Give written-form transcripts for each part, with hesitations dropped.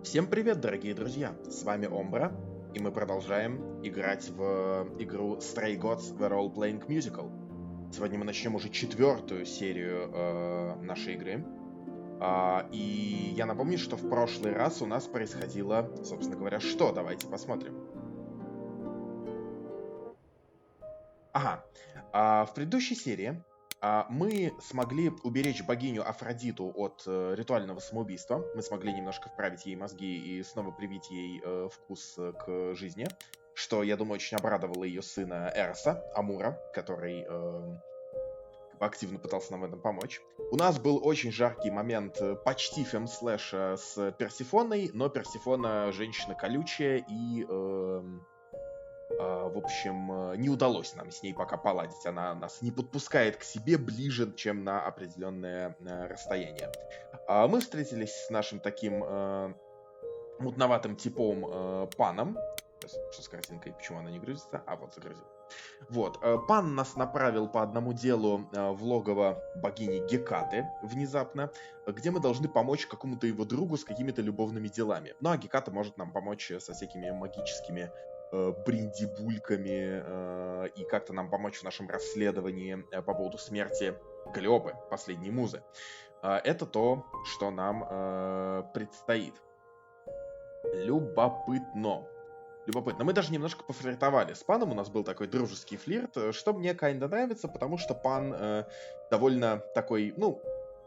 Всем привет, дорогие друзья! С вами Омбра, и мы продолжаем играть в игру Stray Gods The Role Playing Musical. Сегодня мы начнем уже 4-ю серию нашей игры. И я напомню, что в прошлый раз у нас происходило, собственно говоря, что? Давайте посмотрим. Ага. В предыдущей серии мы смогли уберечь богиню Афродиту от ритуального самоубийства. Мы смогли немножко вправить ей мозги и снова привить ей вкус к жизни, что, я думаю, очень обрадовало ее сына Эроса, Амура, который активно пытался нам в этом помочь. У нас был очень жаркий момент почти фемслэша с Персифоной, но Персифона женщина колючая и... в общем, не удалось нам с ней пока поладить. Она нас не подпускает к себе ближе, чем на определенное расстояние. Мы встретились с нашим таким мутноватым типом Паном. Что с картинкой? Почему она не грузится? Вот, загрузил. Вот. Пан нас направил по одному делу в логово богини Гекаты внезапно, где мы должны помочь какому-то его другу с какими-то любовными делами. Ну, а Геката может нам помочь со всякими магическими бриндибульками и как-то нам помочь в нашем расследовании по поводу смерти Каллиопы, последней музы. Это то, что нам предстоит. Любопытно. Мы даже немножко пофлиртовали с Паном, у нас был такой дружеский флирт, что мне kinda нравится, потому что Пан довольно такой,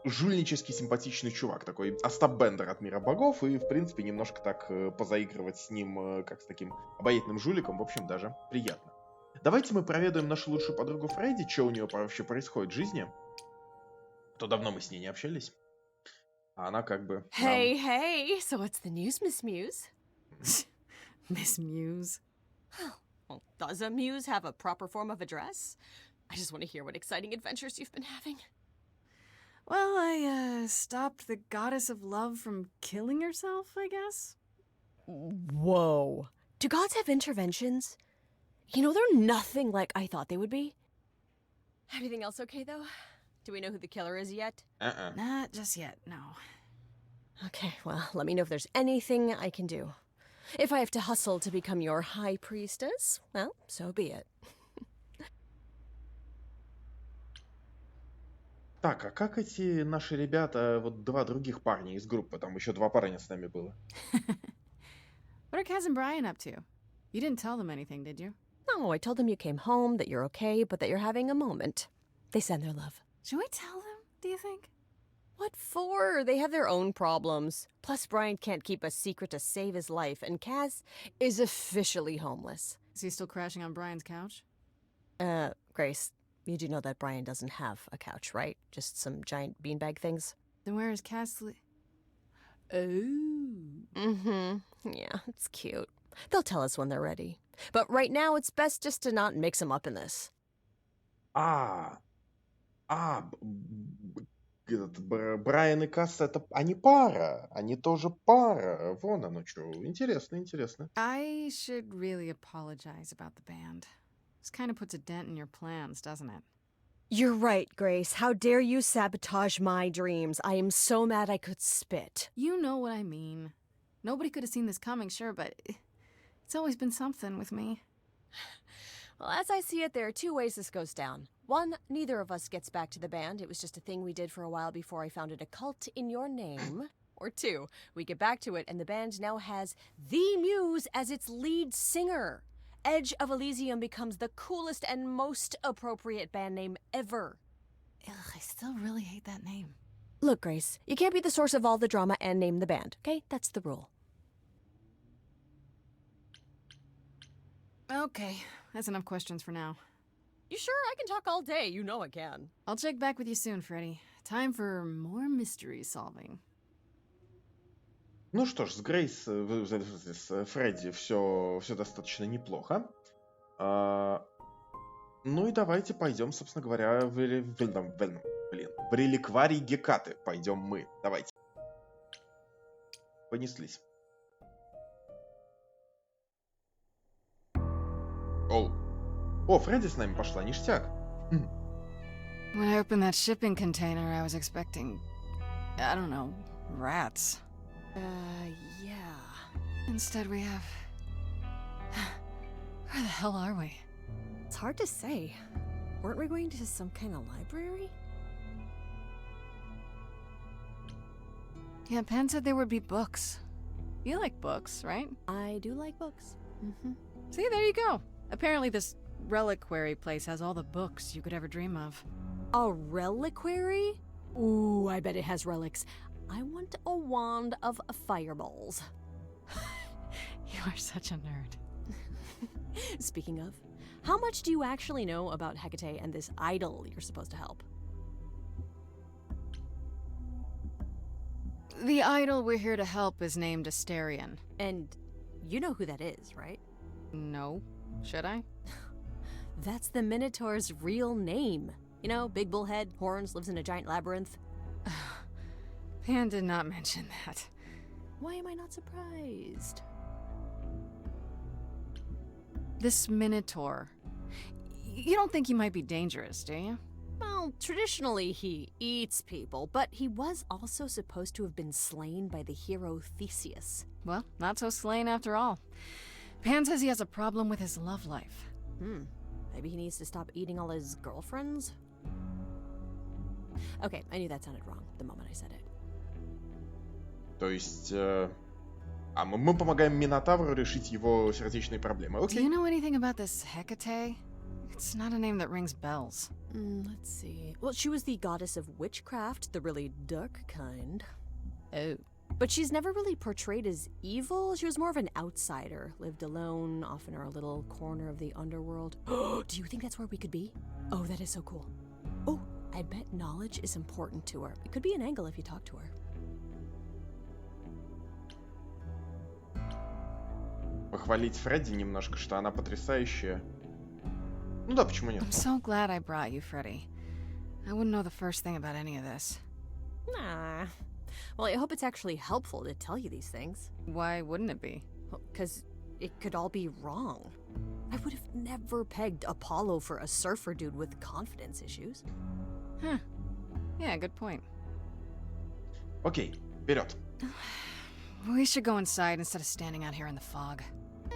жульнический, симпатичный чувак, такой Остап Бендер от мира богов, и, в принципе, немножко так позаигрывать с ним, как с таким обаятельным жуликом, в общем, даже приятно. Давайте мы проведаем нашу лучшую подругу Фредди, что у нее вообще происходит в жизни. То давно мы с ней не общались. А она как бы Hey, hey, so what's the news, Miss Muse? Miss Muse. Well, does a muse have a proper form of address? I just want to hear what exciting adventures you've been having. Well, I stopped the goddess of love from killing herself, I guess. Whoa. Do gods have interventions? You know, they're nothing like I thought they would be. Everything else okay, though? Do we know who the killer is yet? Not just yet, no. Okay, well, let me know if there's anything I can do. If I have to hustle to become your high priestess, well, so be it. Так, а как эти наши ребята, вот два других парня из группы, там еще 2 парня с нами было? What are Kaz and Brian up to? You didn't tell them anything, did you? No, I told them you came home, that you're okay, but that you're having a moment. They send their love. Should we tell them, do you think? What for? They have their own problems. Plus, Brian can't keep a secret to save his life, and Kaz is officially homeless. Is he still crashing on Brian's couch? Grace, you do know that Brian doesn't have a couch, right? Just some giant beanbag things? Then where is Kaz Oh. Mm-hmm. Yeah, it's cute. They'll tell us when they're ready. But right now, it's best just to not mix them up in this. Брайан и Касс, они пара, они тоже пара. Вон оно что. Интересно, интересно. I should really apologize about the band. This kind of puts a dent in your plans, doesn't it? You're right, Grace. How dare you sabotage my dreams? I am so mad I could spit. You know what I mean. Nobody could have seen this coming, sure, but it's always been something with me. Well, as I see it, there are 2 ways this goes down. 1, neither of us gets back to the band. It was just a thing we did for a while before I founded a cult in your name. Or 2, we get back to it and the band now has the Muse as its lead singer. Edge of Elysium becomes the coolest and most appropriate band name ever. Ugh, I still really hate that name. Look, Grace, you can't be the source of all the drama and name the band, okay? That's the rule. Okay, that's enough questions for now. You sure? I can talk all day. You know I can. I'll check back with you soon, Freddy. Time for more mystery solving. Ну что ж, с Грейс, с Фредди все достаточно неплохо. Ну и давайте пойдем, собственно говоря, в реликварий Гекаты. Пойдем мы. Давайте. Понеслись. О, Фредди с нами пошла, ништяк. When I opened that shipping container, I was expecting, I don't know, rats. Yeah. Instead we have... Where the hell are we? It's hard to say. Weren't we going to some kind of library? Yeah, Pan said there would be books. You like books, right? I do like books. Mm-hmm. See, there you go. Apparently this reliquary place has all the books you could ever dream of. A reliquary? Ooh, I bet it has relics. I want a wand of fireballs. You are such a nerd. Speaking of, how much do you actually know about Hecate and this idol you're supposed to help? The idol we're here to help is named Asterion. And you know who that is, right? No. Should I? That's the Minotaur's real name. You know, big bullhead, horns, lives in a giant labyrinth. Pan did not mention that. Why am I not surprised? This Minotaur. You don't think he might be dangerous, do you? Well, traditionally he eats people, but he was also supposed to have been slain by the hero Theseus. Well, not so slain after all. Pan says he has a problem with his love life. Maybe he needs to stop eating all his girlfriends? Okay, I knew that sounded wrong the moment I said it. То есть... мы помогаем Минотавру решить его сердечные проблемы, Do окей? you know anything about this Hecate? It's not a name that rings bells. Let's see. Well, she was the goddess of witchcraft, the really dark kind. Oh. But she's never really portrayed as evil. She was more of an outsider, lived alone, off in her little corner of the underworld. Do you think that's where we could be? Oh, that is so cool. Oh, I bet knowledge is important to her. It could be an angle if you talk to her. Похвалить Фредди немножко, что она потрясающая. Ну да, почему нет? I'm so glad I brought you, Freddy. I wouldn't know the first thing about any of this. Nah. Well, I hope it's actually helpful to tell you these things. Why wouldn't it be? Because it could all be wrong. I would have never pegged Apollo for a surfer dude with confidence issues. Huh. Yeah, good point. Окей, вперед. We should go inside instead of standing out here in the fog.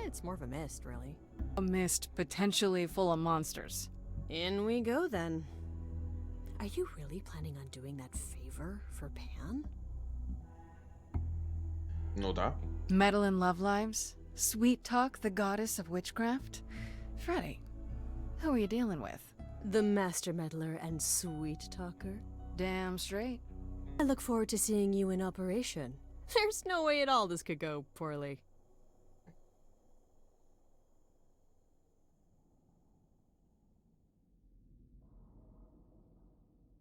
It's more of a mist, really. A mist potentially full of monsters. In we go, then. Are you really planning on doing that favor for Pan? Ну да. Meddle in love lives? Sweet Talk, the goddess of witchcraft? Freddy, who are you dealing with? The master meddler and sweet talker. Damn straight. I look forward to seeing you in operation. There's no way at all this could go poorly.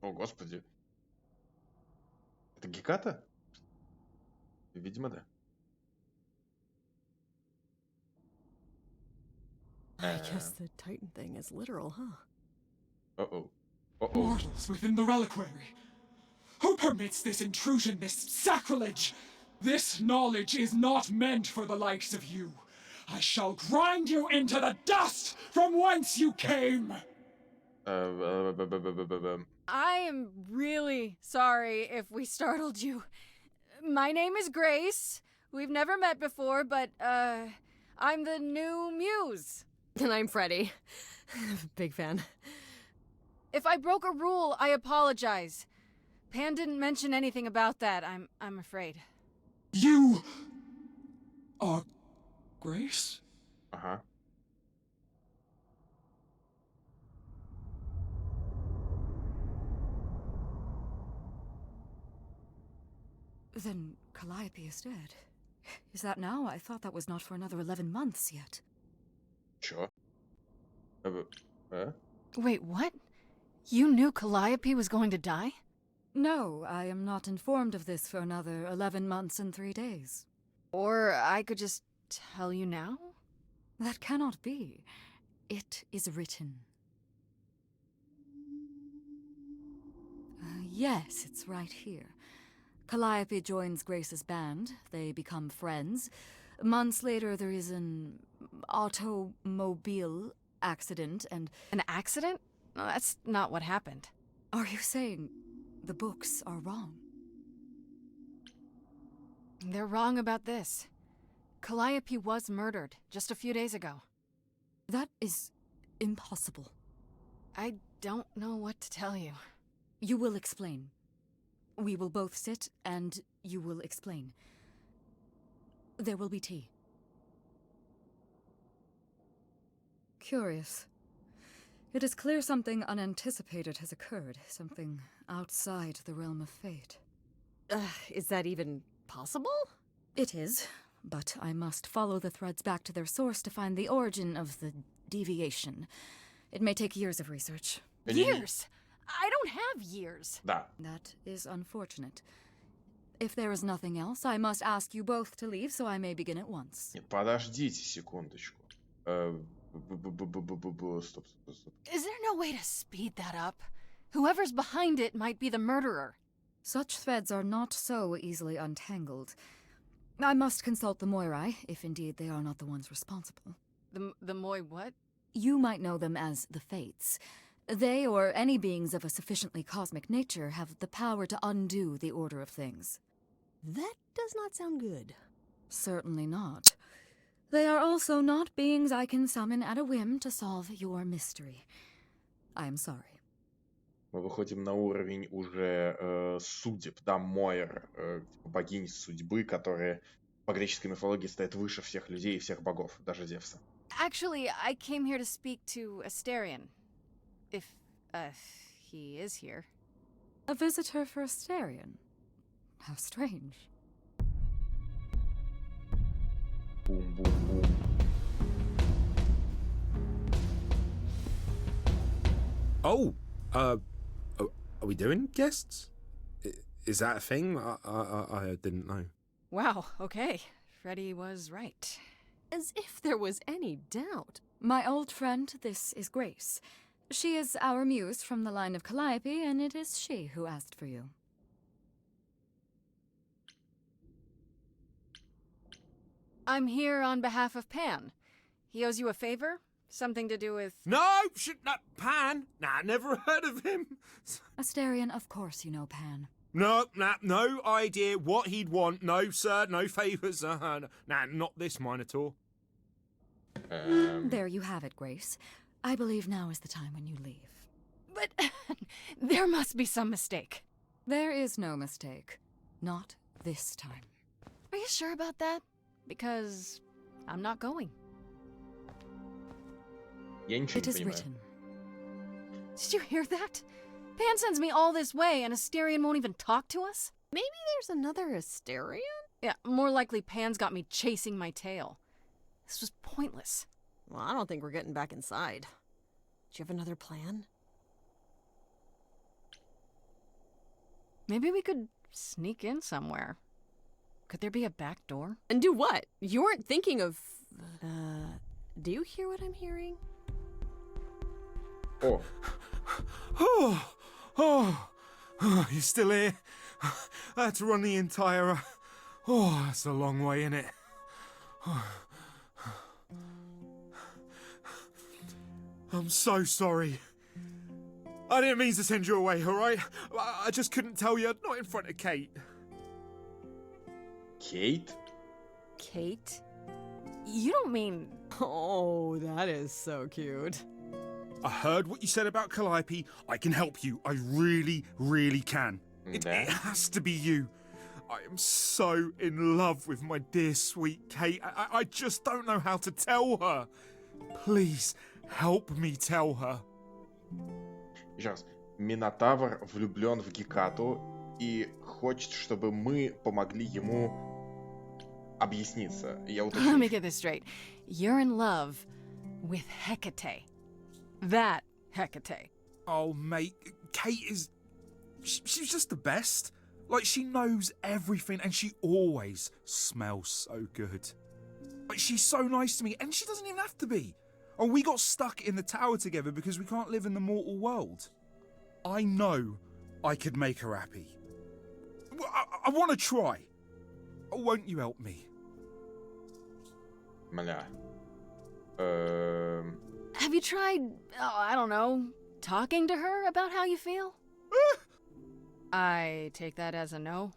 О, господи. Это Геката? Видимо, да. I guess the Titan thing is literal, huh? О-о. О-о. Mortals within the reliquary. Who permits this intrusion, this sacrilege? This knowledge is not meant for the likes of you. I shall grind you into the dust from whence you came. I am really sorry if we startled you. My name is Grace. We've never met before, but, I'm the new muse. And I'm Freddy. Big fan. If I broke a rule, I apologize. Pan didn't mention anything about that, I'm afraid. You are Grace? Ага. Then Calliope is dead. Is that now? I thought that was not for another 11 months yet. Чё? Wait, what? You knew Calliope was going to die? No, I am not informed of this for another 11 months and 3 days. Or I could just tell you now? That cannot be. It is written. Yes, it's right here. Calliope joins Grace's band. They become friends. Months later, there is an automobile accident and... An accident? No, that's not what happened. Are you saying the books are wrong? They're wrong about this. Calliope was murdered just a few days ago. That is impossible. I don't know what to tell you. You will explain. We will both sit, and you will explain. There will be tea. Curious. It is clear something unanticipated has occurred, something outside the realm of fate. Is that even possible? It is, but I must follow the threads back to their source to find the origin of the deviation. It may take years of research. Years? I don't have years. Да. That is unfortunate. If there is nothing else, I must ask you both to leave so I may begin at once. Нет, подождите секундочку. Стоп. Is there no way to speed that up? Whoever's behind it might be the murderer. Such threads are not so easily untangled. I must consult the Moirai, if indeed they are not the ones responsible. The Moi what? You might know them as the Fates. They, or any beings of a sufficiently cosmic nature, have the power to undo the order of things. That does not sound good. Certainly not. They are also not beings I can summon at a whim to solve your mystery. I am sorry. Мы выходим на уровень уже судеб, да, Мойр, богинь судьбы, которые по греческой мифологии стоят выше всех людей и всех богов, даже Зевса. Actually, I came here to speak to Asterion. If, he is here. A visitor for Asterion? How strange. Бум-бум-бум. Oh, are we doing guests? Is that a thing? I didn't know. Wow, okay. Freddy was right. As if there was any doubt. My old friend, this is Grace. She is our muse from the line of Calliope, and it is she who asked for you. I'm here on behalf of Pan. He owes you a favor? Something to do with... No, Pan. Nah, never heard of him. Asterion, of course you know Pan. No idea what he'd want. No, sir, no favours. Nah, not this Minotaur. There you have it, Grace. I believe now is the time when you leave. But there must be some mistake. There is no mistake. Not this time. Are you sure about that? Because I'm not going. Я ничего It не is понимаю. written. Did you hear that? Pan sends me all this way and Asterion won't even talk to us? Maybe there's another Asterion? Yeah, more likely Pan's got me chasing my tail. This was pointless. Well, I don't think we're getting back inside. Do you have another plan? Maybe we could sneak in somewhere. Could there be a back door? And do what? You weren't thinking of... do you hear what I'm hearing? О, You're still here? I had to run the entire... that's a long way, innit? I'm so sorry. I didn't mean to send you away, alright? I just couldn't tell you, not in front of Kate. Кейт? Kate? You don't mean... Oh, that is so cute. I heard what you said about Calliope. I can help you. I really, really can. It Да. has to be you. I am so in love with my dear sweet Kate. I just don't know how to tell her. Please, help me tell her. Еще раз. Минотавр влюблен в Гекату и хочет, чтобы мы помогли ему объясниться. Я уточню. Let me get this straight. You're in love with Hecate. That Hecate. Oh, mate, Kate is... She's just the best. Like, she knows everything and she always smells so good. Like, she's so nice to me and she doesn't even have to be. Oh, we got stuck in the tower together because we can't live in the mortal world. I know I could make her happy. I want to try. Won't you help me? Мля. Have you tried, I don't know, talking to her about how you feel? I take that as a no.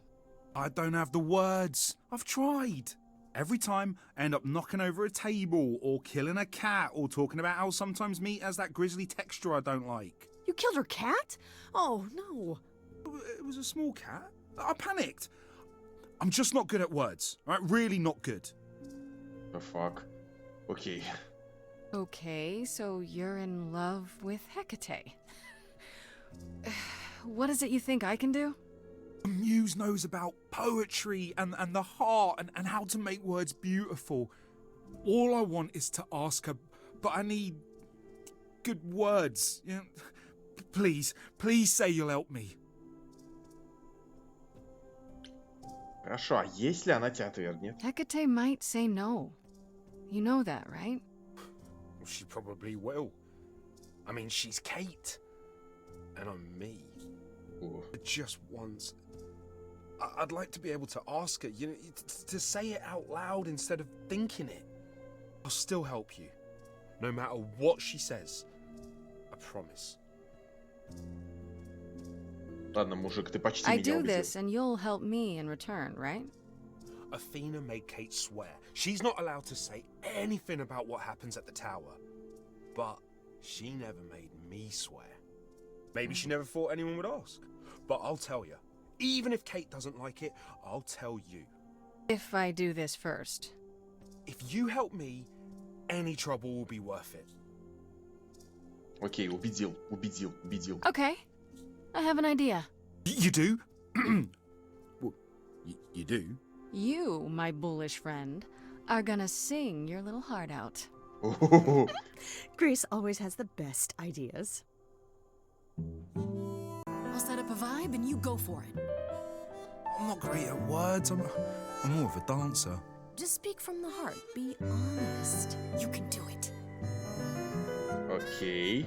I don't have the words. I've tried. Every time, I end up knocking over a table, or killing a cat, or talking about how sometimes meat has that grisly texture I don't like. You killed her cat? Oh, no. It was a small cat. I panicked. I'm just not good at words, right? Really not good. The fuck? Окей. Okay, so you're in love with Hecate. What is it you think I can do? The muse knows about poetry and the heart and how to make words beautiful. All I want is to ask her, but I need good words. You know, please say you'll help me. Хорошо, а если она тебя отвергнет? Hecate might say no. You know that, right? Well, she probably will. I mean, she's Kate. And I'm me. О, Just once. I'd like to be able to ask her, you know, to say it out loud instead of thinking it. I'll still help you. No matter what she says. I promise. Ладно, мужик, ты почти I меня do убедил. this and you'll help me in return, right? Athena made Kate swear. She's not allowed to say anything about what happens at the tower. But she never made me swear. Maybe she never thought anyone would ask. But I'll tell you. Even if Kate doesn't like it, I'll tell you. If I do this first. If you help me, any trouble will be worth it. Окей, убедил. Okay, I have an idea. You do? Well, you do? You, my bullish friend, are gonna sing your little heart out. О-хо-хо. Grace always has the best ideas. I'll set up a vibe and you go for it. I'm not great at words. I'm more of a dancer. Just speak from the heart. Be honest. You can do it. Окей.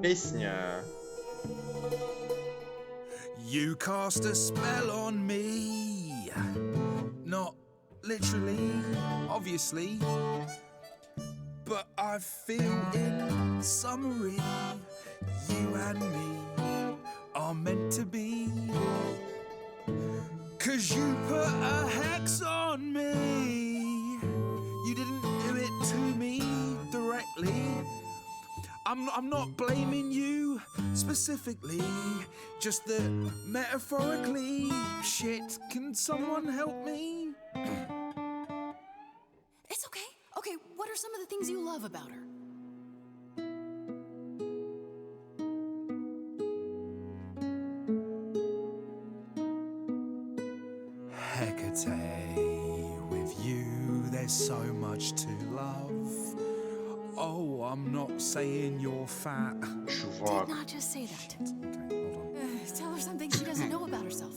Песня. You cast a spell on me. Not literally, obviously. But I feel in summary, you and me are meant to be. 'Cause you put a hex on me. You didn't do it to me directly. I'm not blaming you specifically, just that metaphorically. Shit, can someone help me? It's okay. Okay, what are some of the things you love about her? Hecate, with you there's so much to love. Oh, I'm not saying you're fat. Чувак. Did not just say that. Okay, hold on. Tell her something she doesn't know about herself.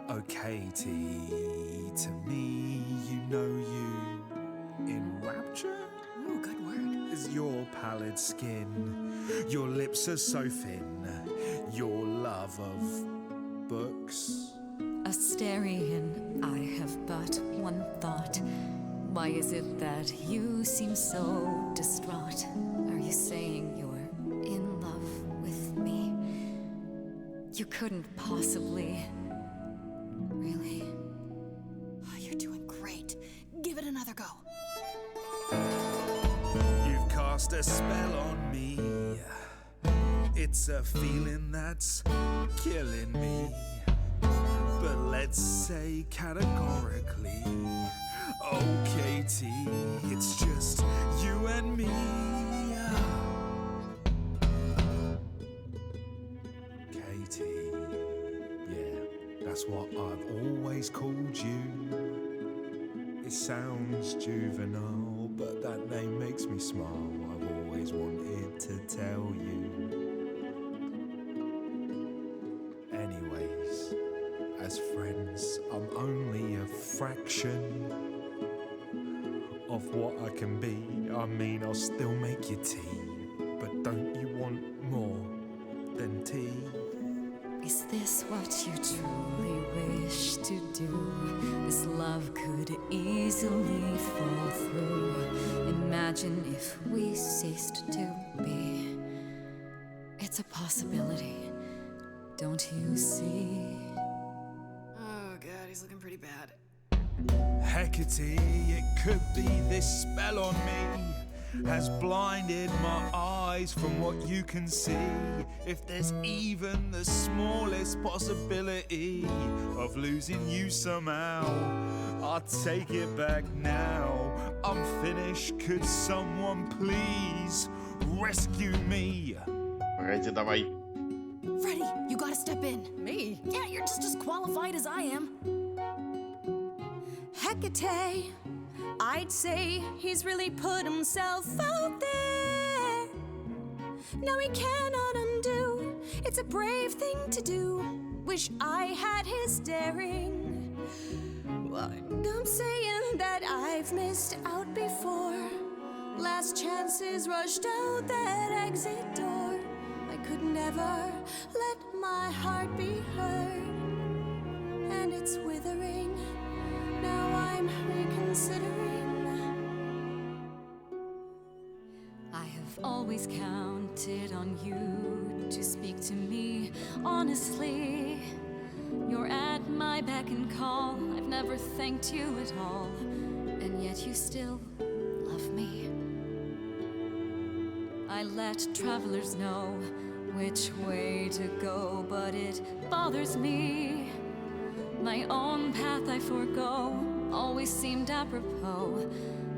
Oh, Katie, to me, you know you enrapture Ooh, good word. is your pallid skin. Your lips are so thin. Your love of books. Asterian, I have but one thought. Why is it that you seem so distraught? Are you saying you're in love with me? You couldn't possibly. Really? Oh, you're doing great. Give it another go. You've cast a spell on me. It's a feeling that's killing me. But let's say categorically, oh Katie, it's just you and me. Katie, yeah, that's what I've always called you. It sounds juvenile, but that name makes me smile. I've always wanted to tell you. Anyways, as friends, I'm only a fraction of what I can be. I mean, I'll still make you tea, but don't you want more than tea? Is this what you truly wish to do? This love could easily fall through. Imagine if we ceased to be. It's a possibility, don't you see? he's looking pretty bad. Hecate, it could be this spell on me has blinded my eyes from what you can see. If there's even the smallest possibility of losing you somehow, I'll take it back now. I'm finished, could someone please rescue me? Фредди, давай. Freddy, you gotta step in. Me? Yeah, you're just as qualified as I am. Hecate, I'd say he's really put himself out there. Now he cannot undo. It's a brave thing to do. Wish I had his daring. Well, I'm saying that I've missed out before. Last chances rushed out that exit door. I could never let my heart be heard. And it's withering. Now I'm reconsidering. I have always counted on you to speak to me honestly. You're at my beck and call. I've never thanked you at all, and yet you still love me. I let travelers know which way to go, but it bothers me. My own path I forego always seemed apropos,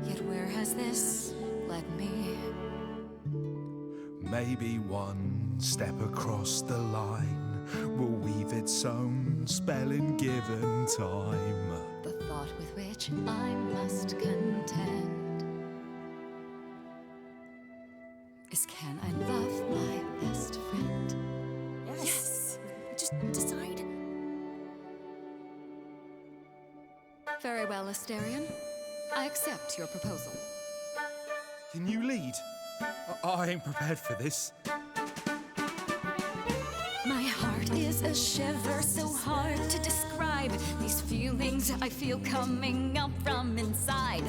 yet where has this led me? Maybe one step across the line will weave its own spell in given time. The thought with which I must contend is, can I love my best friend? Yes. Just decide. Very well, Asterion. I accept your proposal. Can you lead? I ain't prepared for this. My heart is a shiver, so hard to describe. These feelings I feel coming up from inside.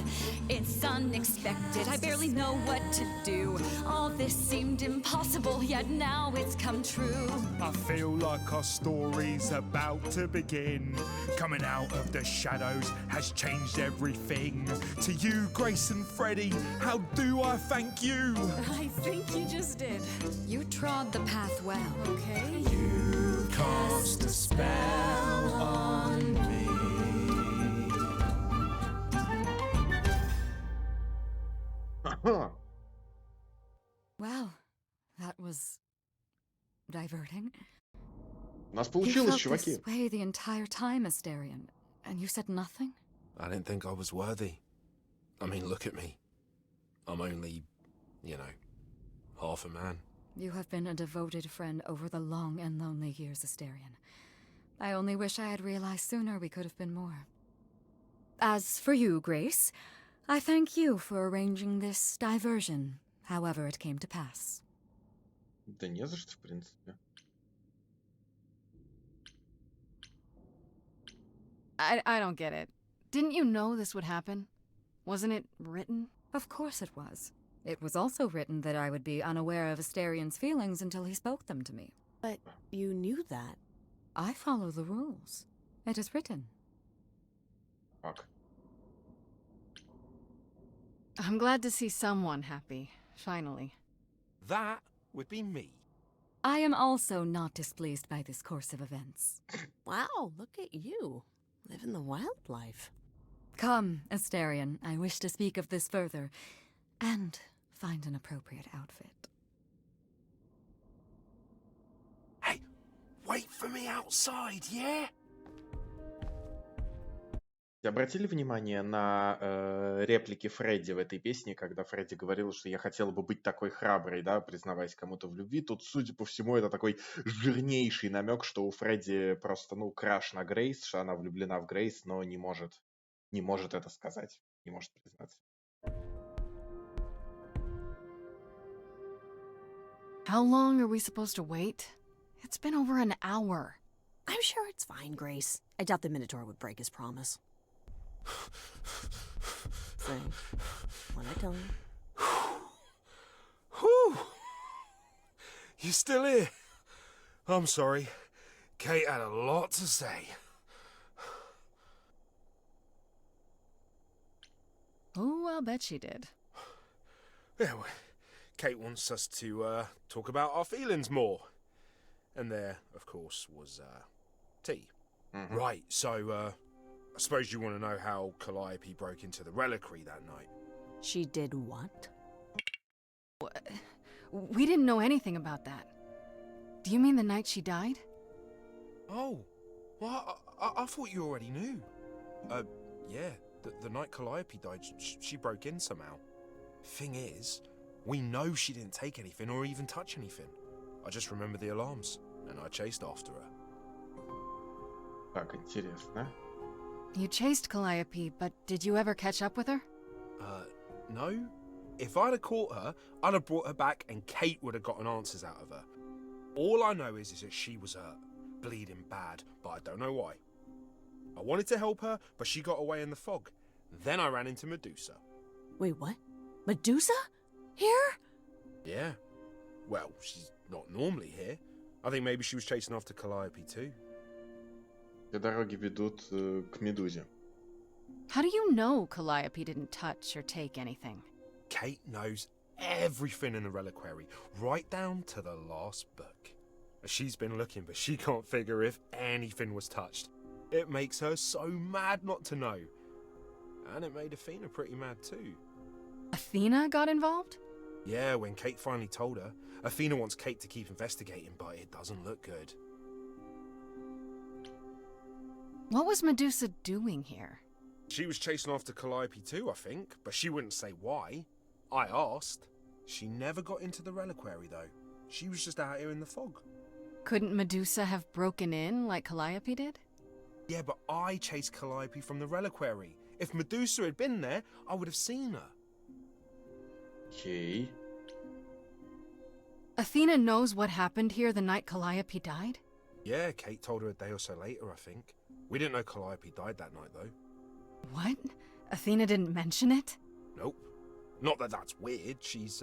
It's unexpected, I barely know what to do. All this seemed impossible, yet now it's come true. I feel like our story's about to begin. Coming out of the shadows has changed everything. To you, Grace and Freddy, how do I thank you? I think you just did. You trod the path well. Okay. You cast a spell on me. Well, that was diverting. У нас You получилось, felt чуваки. this way the entire time, Asterion, and you said nothing? I didn't think I was worthy. I mean, look at me. I'm only, half a man. You have been a devoted friend over the long and lonely years, Asterion. I only wish I had realized sooner we could have been more. As for you, Grace, I thank you for arranging this diversion, however it came to pass. Да не за что, в принципе. I don't get it. Didn't you know this would happen? Wasn't it written? Of course it was. It was also written that I would be unaware of Asterion's feelings until he spoke them to me. But you knew that. I follow the rules. It is written. Fuck. I'm glad to see someone happy, finally. That would be me. I am also not displeased by this course of events. Wow, look at you. Living the wildlife. Come, Asterion, I wish to speak of this further, and find an appropriate outfit. Hey, wait for me outside, yeah? Обратили внимание на реплики Фредди в этой песне, когда Фредди говорил, что я хотела бы быть такой храброй, да, признаваясь кому-то в любви. Тут, судя по всему, это такой жирнейший намек, что у Фредди просто, краш на Грейс, что она влюблена в Грейс, но не может это сказать, не может признаться. How long are we supposed to wait? It's been over an hour. I'm sure it's fine, Grace. I doubt the Minotaur would break his promise. So, what I tell you? Whew! You still here? I'm sorry. Kate had a lot to say. Oh, I'll bet she did. Yeah, well, Kate wants us to talk about our feelings more. And there, of course, was tea. Mhm. Right, so I suppose you want to know how Calliope broke into the reliquary that night. She did what? We didn't know anything about that. Do you mean the night she died? Oh, well, I thought you already knew. Yeah, the night Calliope died, she broke in somehow. Thing is, we know she didn't take anything or even touch anything. I just remember the alarms, and I chased after her. Так, интересно. You chased Calliope, but did you ever catch up with her? No. If I'd have caught her, I'd have brought her back and Kate would have gotten answers out of her. All I know is that she was hurt, bleeding bad, but I don't know why. I wanted to help her, but she got away in the fog. Then I ran into Medusa. Wait, what? Medusa? Here? Yeah. Well, she's not normally here. I think maybe she was chasing after Calliope too. Все дороги ведут к Медузе. How do you know Calliope didn't touch or take anything? Kate knows everything in the reliquary, right down to the last book. She's been looking, but she can't figure if anything was touched. It makes her so mad not to know. And it made Athena pretty mad too. Athena got involved? Yeah, when Kate finally told her, Athena wants Kate to keep investigating, but it doesn't look good. What was Medusa doing here? She was chasing after Calliope too, I think, but she wouldn't say why. I asked. She never got into the reliquary though. She was just out here in the fog. Couldn't Medusa have broken in like Calliope did? Yeah, but I chased Calliope from the reliquary. If Medusa had been there, I would have seen her. Окей. Athena knows what happened here the night Calliope died? Yeah, Kate told her a day or so later, I think. We didn't know Calliope died that night though. What? Athena didn't mention it? Nope. Not that that's weird. She's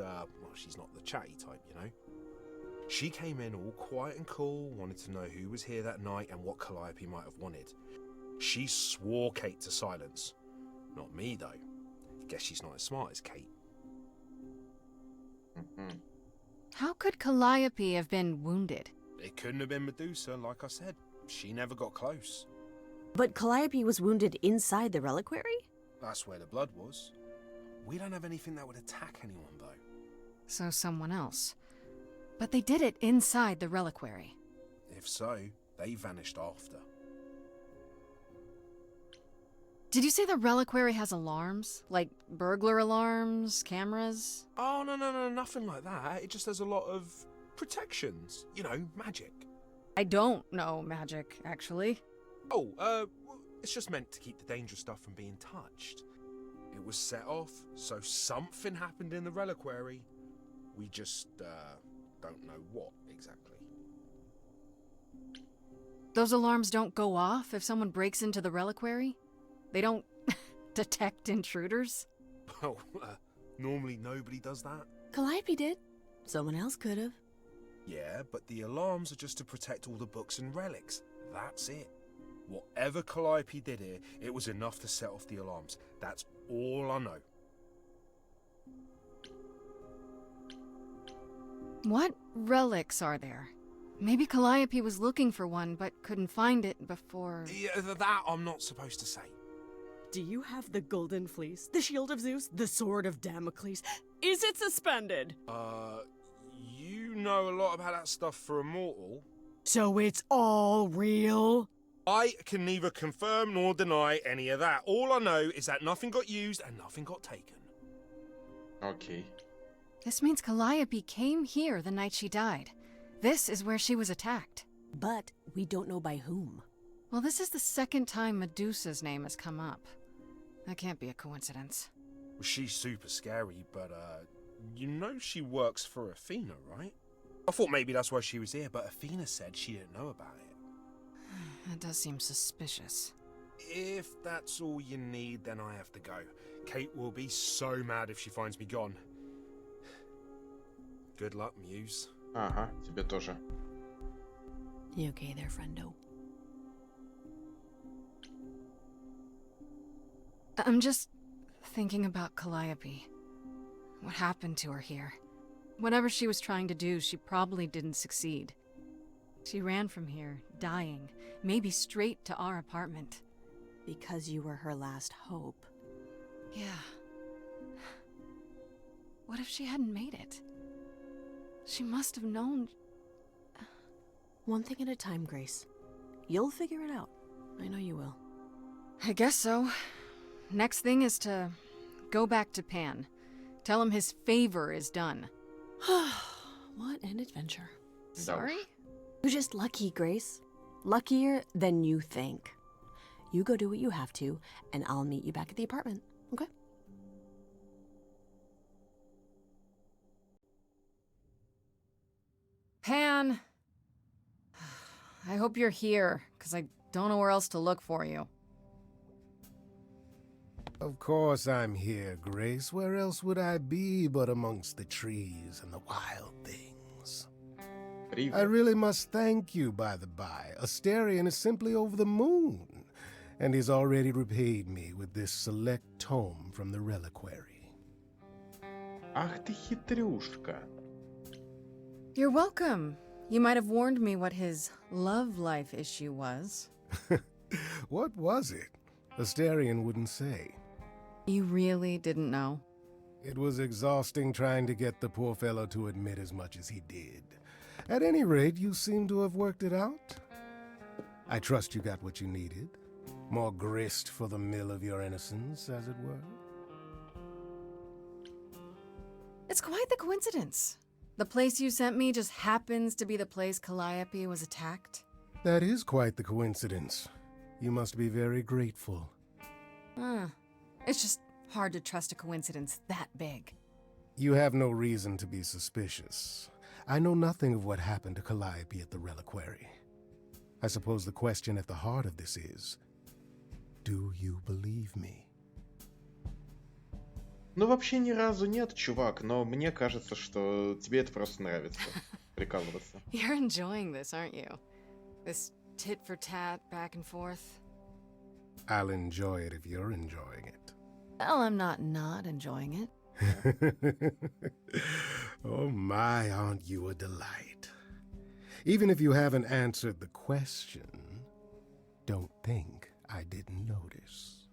she's not the chatty type, you know. She came in all quiet and cool, wanted to know who was here that night and what Calliope might have wanted. She swore Kate to silence. Not me, though. Guess she's not as smart as Kate. Мгм. How could Calliope have been wounded? It couldn't have been Medusa, like I said. She never got close. But Calliope was wounded inside the reliquary? That's where the blood was. We don't have anything that would attack anyone, though. So someone else. But they did it inside the reliquary. If so, they vanished after. Did you say the reliquary has alarms? Like burglar alarms, cameras? Oh, no, nothing like that. It just has a lot of protections. You know, magic. I don't know magic, actually. Oh, it's just meant to keep the dangerous stuff from being touched. It was set off, so something happened in the reliquary. We just, don't know what exactly. Those alarms don't go off if someone breaks into the reliquary? They don't detect intruders? Well, normally nobody does that. Calliope did. Someone else could have. Yeah, but the alarms are just to protect all the books and relics. That's it. Whatever Calliope did here, it was enough to set off the alarms. That's all I know. What relics are there? Maybe Calliope was looking for one, but couldn't find it before... Yeah, that I'm not supposed to say. Do you have the golden fleece, the shield of Zeus, the sword of Damocles? Is it suspended? You know a lot about that stuff for a mortal. So it's all real? I can neither confirm nor deny any of that. All I know is that nothing got used and nothing got taken. Окей. This means Calliope came here the night she died. This is where she was attacked. But we don't know by whom. Well, this is the second time Medusa's name has come up. That can't be a coincidence. Well, she's super scary, but, you know she works for Athena, right? I thought maybe that's why she was here, but Athena said she didn't know about it. That does seem suspicious. If that's all you need, then I have to go. Kate will be so mad if she finds me gone. Good luck, Muse. Ага, тебе тоже. You okay there, friendo? I'm just thinking about Calliope. What happened to her here? Whatever she was trying to do, she probably didn't succeed. She ran from here, dying, maybe straight to our apartment. Because you were her last hope. Yeah. What if she hadn't made it? She must have known. One thing at a time, Grace. You'll figure it out. I know you will. I guess so. Next thing is to go back to Pan. Tell him his favor is done. What an adventure. Sorry? You're just lucky, Grace. Luckier than you think. You go do what you have to, and I'll meet you back at the apartment, okay? Pan! I hope you're here, because I don't know where else to look for you. Of course I'm here, Grace. Where else would I be but amongst the trees and the wild things? I really must thank you, by the by. Asterion is simply over the moon, and he's already repaid me with this select tome from the reliquary. Ах ты хитрюшка. You're welcome. You might have warned me what his love life issue was. What was it? Asterion wouldn't say. You really didn't know? It was exhausting trying to get the poor fellow to admit as much as he did. At any rate, you seem to have worked it out. I trust you got what you needed. More grist for the mill of your innocence, as it were. It's quite the coincidence. The place you sent me just happens to be the place Calliope was attacked. That is quite the coincidence. You must be very grateful. It's just hard to trust a coincidence that big. You have no reason to be suspicious. I know nothing of what happened to Calliope at the reliquary. I suppose the question at the heart of this is, do you believe me? Ну, вообще ни разу нет, чувак, но мне кажется, что тебе это просто нравится. Прикалываться. You're enjoying this, aren't you? This tit-for-tat back and forth? I'll enjoy it if you're enjoying it. Well, I'm not enjoying it. Oh my, aren't you a delight? Even if you haven't answered the question, don't think I didn't notice.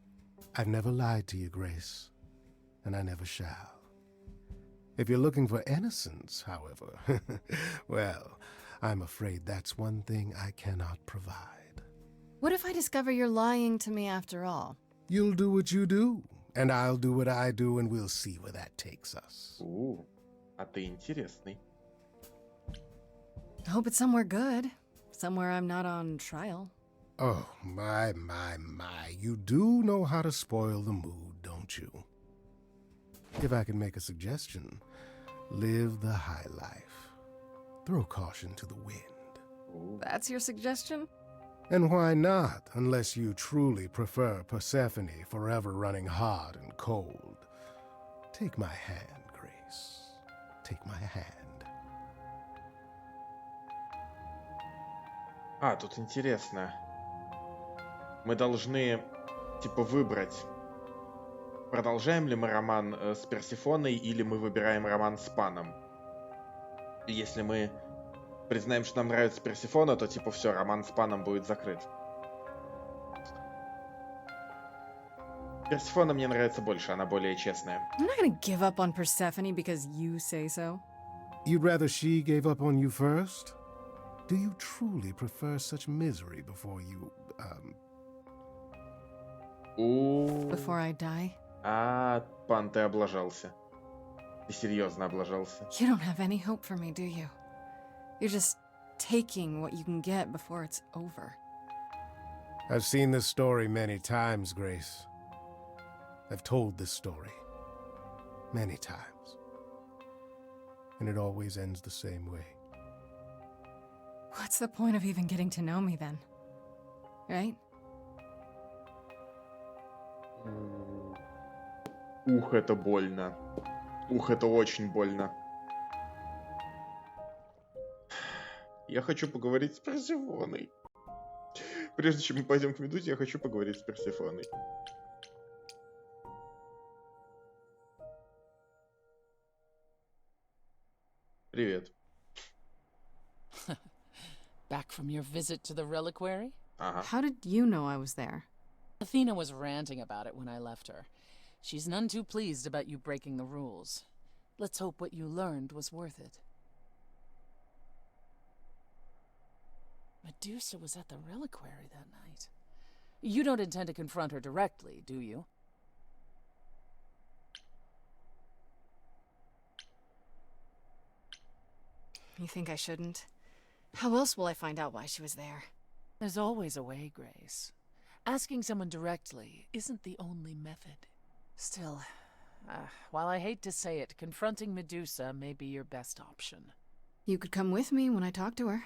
I've never lied to you, Grace, and I never shall. If you're looking for innocence, however, well, I'm afraid that's one thing I cannot provide. What if I discover you're lying to me after all? You'll do what you do, and I'll do what I do, and we'll see where that takes us. А ты интересный. I hope it's somewhere good. Somewhere I'm not on trial. Oh, my. You do know how to spoil the mood, don't you? If I can make a suggestion, live the high life. Throw caution to the wind. That's your suggestion? And why not, unless you truly prefer Persephone forever running hot and cold? Take my hand, Grace. Take my hand. А, тут интересно. Мы должны, типа, выбрать, продолжаем ли мы роман с Персефоной или мы выбираем роман с Паном. И если мы признаем, что нам нравится Персефона, то, типа, все, роман с Паном будет закрыт. Персефона мне нравится больше, она более честная. I'm not gonna give up on Persephone because you say so. You'd rather she gave up on you first? Do you truly prefer such misery before you, Before I die? А, Пан, ты облажался. Ты серьезно облажался. You don't have any hope for me, do you? You're just taking what you can get before it's over. I've seen this story many times, Grace. I've told this story many times. And it always ends the same way. What's the point of even getting to know me then? Right? Ух, это больно. Ух, это очень больно. Я хочу поговорить с Персефоной. Прежде чем мы пойдем к Медузе, я хочу поговорить с Персефоной. Привет. Back from your visit to the reliquary? Ага. How did you know I was there? Athena was ranting about it when I left her. She's none too pleased about you breaking the rules. Let's hope what you learned was worth it. Medusa was at the reliquary that night. You don't intend to confront her directly, do you? You think I shouldn't? How else will I find out why she was there? There's always a way, Grace. Asking someone directly isn't the only method. Still, while I hate to say it, confronting Medusa may be your best option. You could come with me when I talk to her.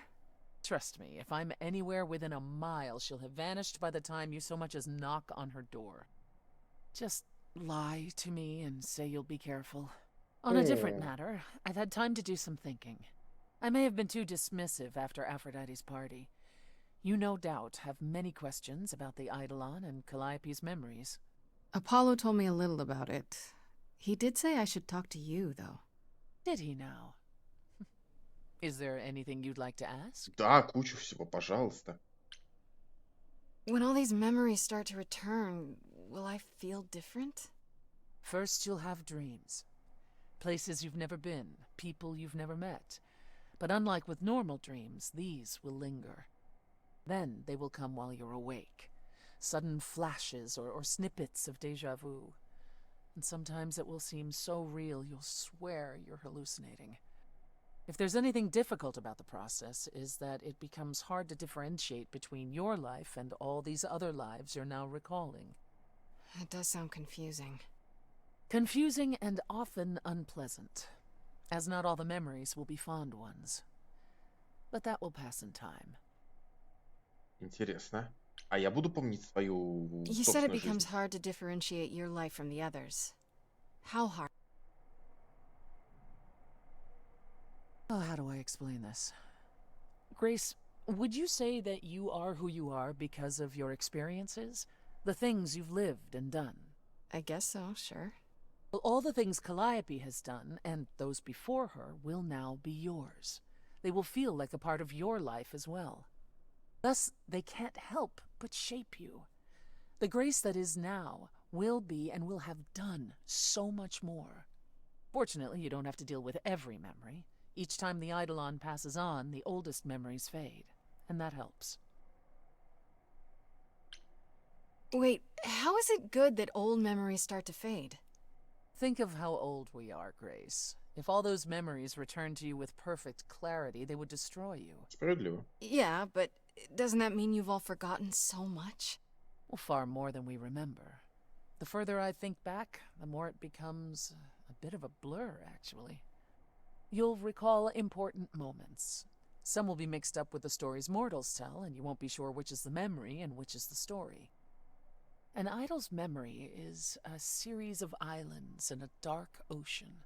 Trust me, if I'm anywhere within a mile, she'll have vanished by the time you so much as knock on her door. Just lie to me and say you'll be careful. On a different matter, I've had time to do some thinking. I may have been too dismissive after Aphrodite's party. You no doubt have many questions about the Eidolon and Calliope's memories. Apollo told me a little about it. He did say I should talk to you, though. Did he now? Is there anything you'd like to ask? Да, кучу всего, пожалуйста. When all these memories start to return, will I feel different? First, you'll have dreams. Places you've never been, people you've never met. But unlike with normal dreams, these will linger. Then they will come while you're awake. Sudden flashes or snippets of déjà vu. And sometimes it will seem so real you'll swear you're hallucinating. If there's anything difficult about the process, is that it becomes hard to differentiate between your life and all these other lives you're now recalling. It does sound confusing. Confusing and often unpleasant, as not all the memories will be fond ones. But that will pass in time. Интересно. А я буду помнить свою You said it собственную becomes жизнь? hard to differentiate your life from the others. How hard? Oh, how do I explain this? Grace, would you say that you are who you are because of your experiences? The things you've lived and done? I guess so, sure. Well, all the things Calliope has done, and those before her, will now be yours. They will feel like a part of your life as well. Thus, they can't help but shape you. The Grace that is now will be and will have done so much more. Fortunately, you don't have to deal with every memory. Each time the Eidolon passes on, the oldest memories fade, and that helps. Wait, how is it good that old memories start to fade? Think of how old we are, Grace. If all those memories returned to you with perfect clarity, they would destroy you. Справедливо. Yeah, but doesn't that mean you've all forgotten so much? Well, far more than we remember. The further I think back, the more it becomes a bit of a blur, actually. You'll recall important moments. Some will be mixed up with the stories mortals tell, and you won't be sure which is the memory and which is the story. An idol's memory is a series of islands in a dark ocean,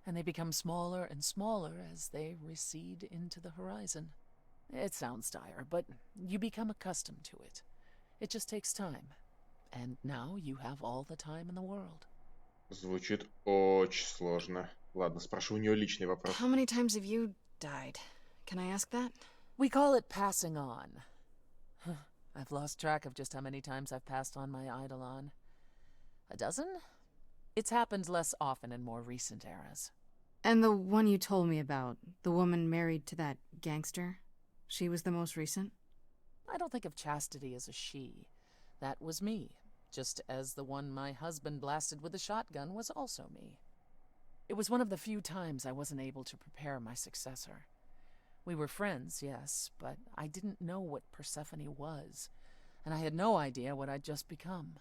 and they become smaller and smaller as they recede into the horizon. It sounds dire, but you become accustomed to it. It just takes time, and now you have all the time in the world. Звучит очень сложно. Ладно, спрошу у нее личный вопрос. How many times have you died? Can I ask that? We call it passing on. I've lost track of just how many times I've passed on my Eidolon. A dozen? It's happened less often in more recent eras. And the one you told me about, the woman married to that gangster? She was the most recent? I don't think of chastity as a she. That was me, just as the one my husband blasted with a shotgun was also me. It was one of the few times I wasn't able to prepare my successor. We were friends, yes, but I didn't know what Persephone was, and I had no idea what I'd just become.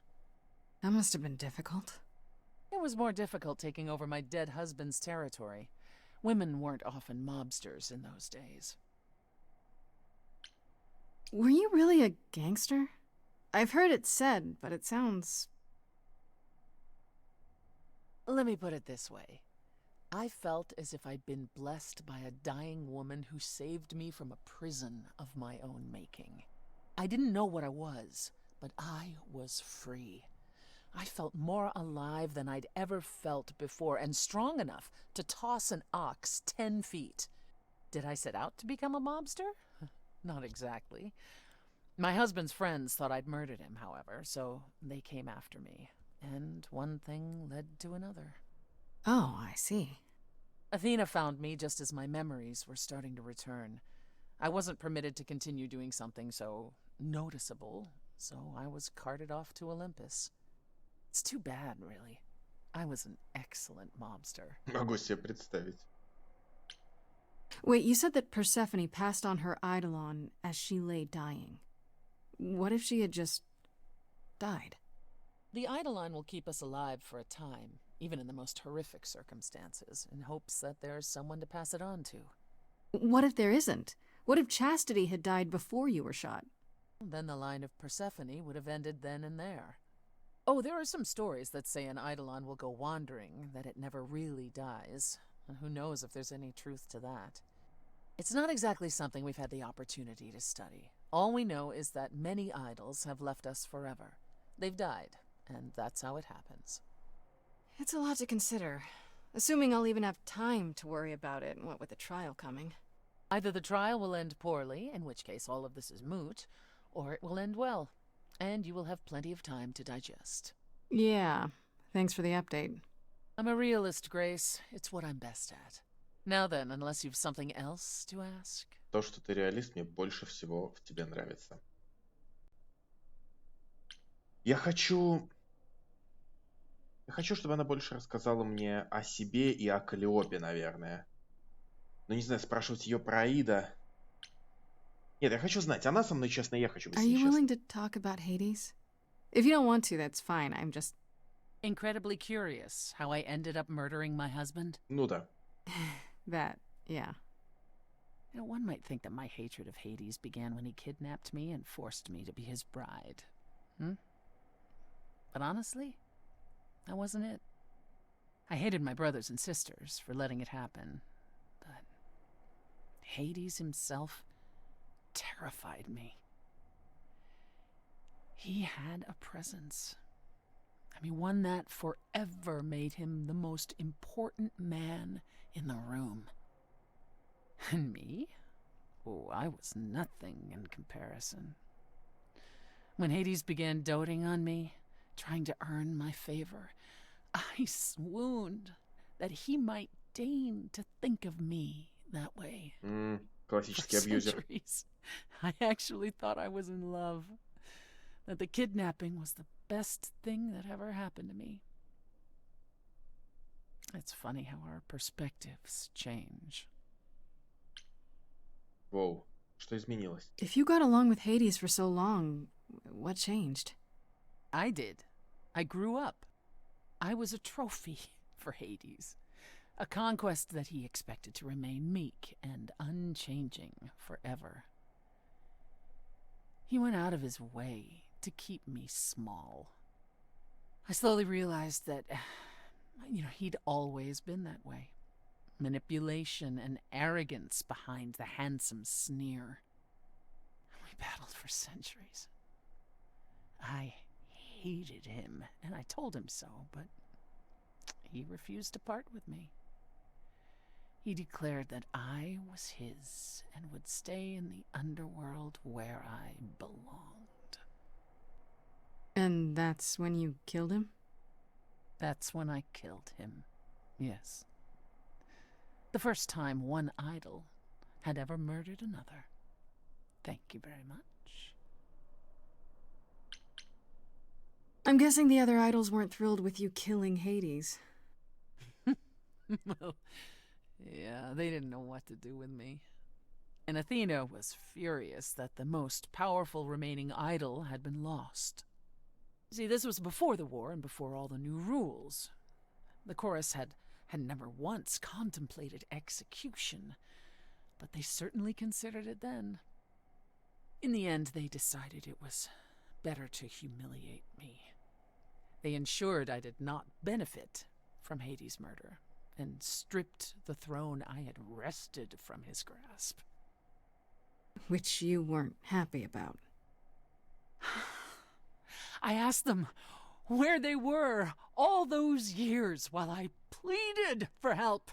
That must have been difficult. It was more difficult taking over my dead husband's territory. Women weren't often mobsters in those days. Were you really a gangster? I've heard it said, but it sounds... Let me put it this way. I felt as if I'd been blessed by a dying woman who saved me from a prison of my own making. I didn't know what I was, but I was free. I felt more alive than I'd ever felt before, and strong enough to toss an ox 10 feet. Did I set out to become a mobster? Not exactly. My husband's friends thought I'd murdered him, however, so they came after me. And one thing led to another. Oh, I see. Athena found me just as my memories were starting to return. I wasn't permitted to continue doing something so noticeable, so I was carted off to Olympus. It's too bad, really. I was an excellent mobster. Могу себе представить. Wait, you said that Persephone passed on her eidolon as she lay dying. What if she had just died? The eidolon will keep us alive for a time, even in the most horrific circumstances, in hopes that there's someone to pass it on to. What if there isn't? What if Chastity had died before you were shot? Then the line of Persephone would have ended then and there. Oh, there are some stories that say an eidolon will go wandering, that it never really dies. Who knows if there's any truth to that. It's not exactly something we've had the opportunity to study. All we know is that many idols have left us forever. They've died, and that's how it happens. It's a lot to consider. Assuming I'll even have time to worry about it, what with the trial coming. Either the trial will end poorly, in which case all of this is moot, or it will end well, and you will have plenty of time to digest. Yeah, thanks for the update. I'm a realist, Grace. It's what I'm best at. Now then, unless you've something else to ask. То, что ты реалист, мне больше всего в тебе нравится. Я хочу, чтобы она больше рассказала мне о себе и о Каллиопе, наверное. Ну, не знаю, спрашивать ее про Аида. Нет, я хочу знать. Она со мной честная, я хочу быть с Are ней you честным. willing to talk about Hades? If you don't want to, that's fine. I'm just... Incredibly curious how I ended up murdering my husband. Ну да. That, yeah. You know, one might think that my hatred of Hades began when he kidnapped me and forced me to be his bride. But honestly, that wasn't it. I hated my brothers and sisters for letting it happen. But Hades himself terrified me. He had a presence. I mean, one that forever made him the most important man in the room. And me? Oh, I was nothing in comparison. When Hades began doting on me, trying to earn my favor, I swooned that he might deign to think of me that way. Классический For абьюзер. centuries, I actually thought I was in love. That the kidnapping was the best thing that ever happened to me. It's funny how our perspectives change. Воу, что изменилось? If you got along with Hades for so long, what changed? I did. I grew up. I was a trophy for Hades. A conquest that he expected to remain meek and unchanging forever. He went out of his way to keep me small. I slowly realized that, he'd always been that way. Manipulation and arrogance behind the handsome sneer. We battled for centuries. I hated him, and I told him so, but he refused to part with me. He declared that I was his and would stay in the underworld where I belonged. And that's when you killed him? That's when I killed him, yes. The first time one idol had ever murdered another. Thank you very much. I'm guessing the other idols weren't thrilled with you killing Hades. Well, yeah, they didn't know what to do with me. And Athena was furious that the most powerful remaining idol had been lost. See, this was before the war and before all the new rules. The chorus had never once contemplated execution, but they certainly considered it then. In the end, they decided it was better to humiliate me. They ensured I did not benefit from Hades' murder, and stripped the throne I had wrested from his grasp. Which you weren't happy about. I asked them, where they were all those years while I pleaded for help.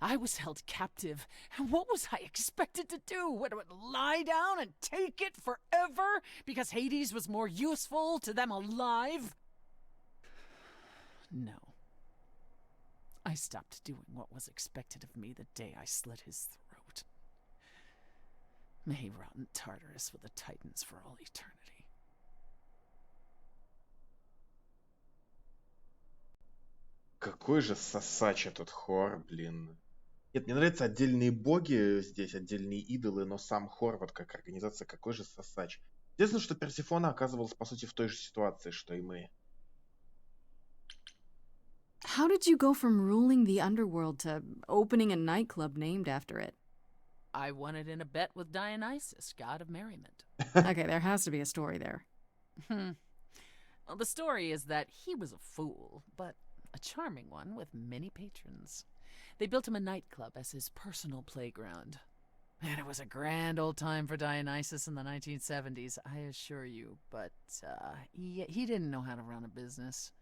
I was held captive, and what was I expected to do? Would I lie down and take it forever because Hades was more useful to them alive? No. I stopped doing what was expected of me the day I slit his throat. May he rot in Tartarus with the Titans for all eternity. Какой же сосач этот хор, блин. Нет, мне нравятся отдельные боги здесь, отдельные идолы, но сам хор, вот как организация, какой же сосач. Интересно, что Персефона оказывалась, по сути, в той же ситуации, что и мы. How did you go from ruling the underworld to opening a nightclub named after it? I won it in a bet with Dionysus, god of merriment. Okay, there has to be a story there. Well, the story is that he was a fool, but a charming one with many patrons. They built him a nightclub as his personal playground. And it was a grand old time for Dionysus in the 1970s, I assure you. But he didn't know how to run a business.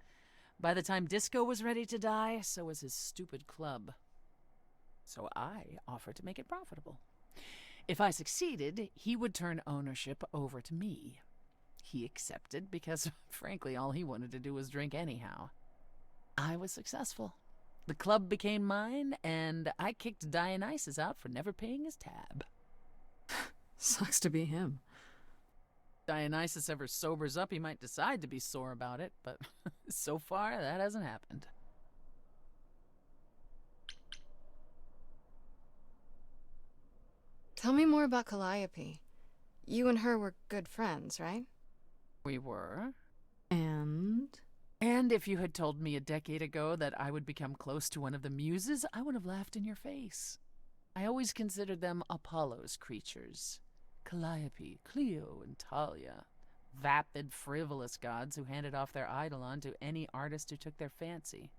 By the time disco was ready to die, so was his stupid club. So I offered to make it profitable. If I succeeded, he would turn ownership over to me. He accepted because, frankly, all he wanted to do was drink anyhow. I was successful. The club became mine, and I kicked Dionysus out for never paying his tab. Sucks to be him. Dionysus ever sobers up, he might decide to be sore about it, but so far, that hasn't happened. Tell me more about Calliope. You and her were good friends, right? We were. And if you had told me a decade ago that I would become close to one of the muses, I would have laughed in your face. I always considered them Apollo's creatures. Calliope, Clio, and Talia. Vapid, frivolous gods who handed off their eidolon to any artist who took their fancy.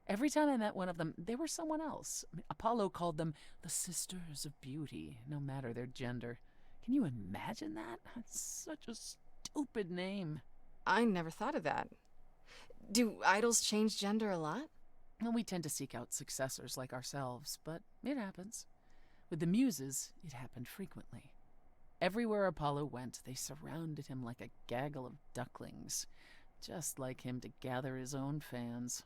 Every time I met one of them, they were someone else. Apollo called them the Sisters of Beauty, no matter their gender. Can you imagine that? That's such a stupid name. I never thought of that. Do idols change gender a lot? Well, we tend to seek out successors like ourselves, but it happens. With the muses, it happened frequently. Everywhere Apollo went, they surrounded him like a gaggle of ducklings, just like him to gather his own fans.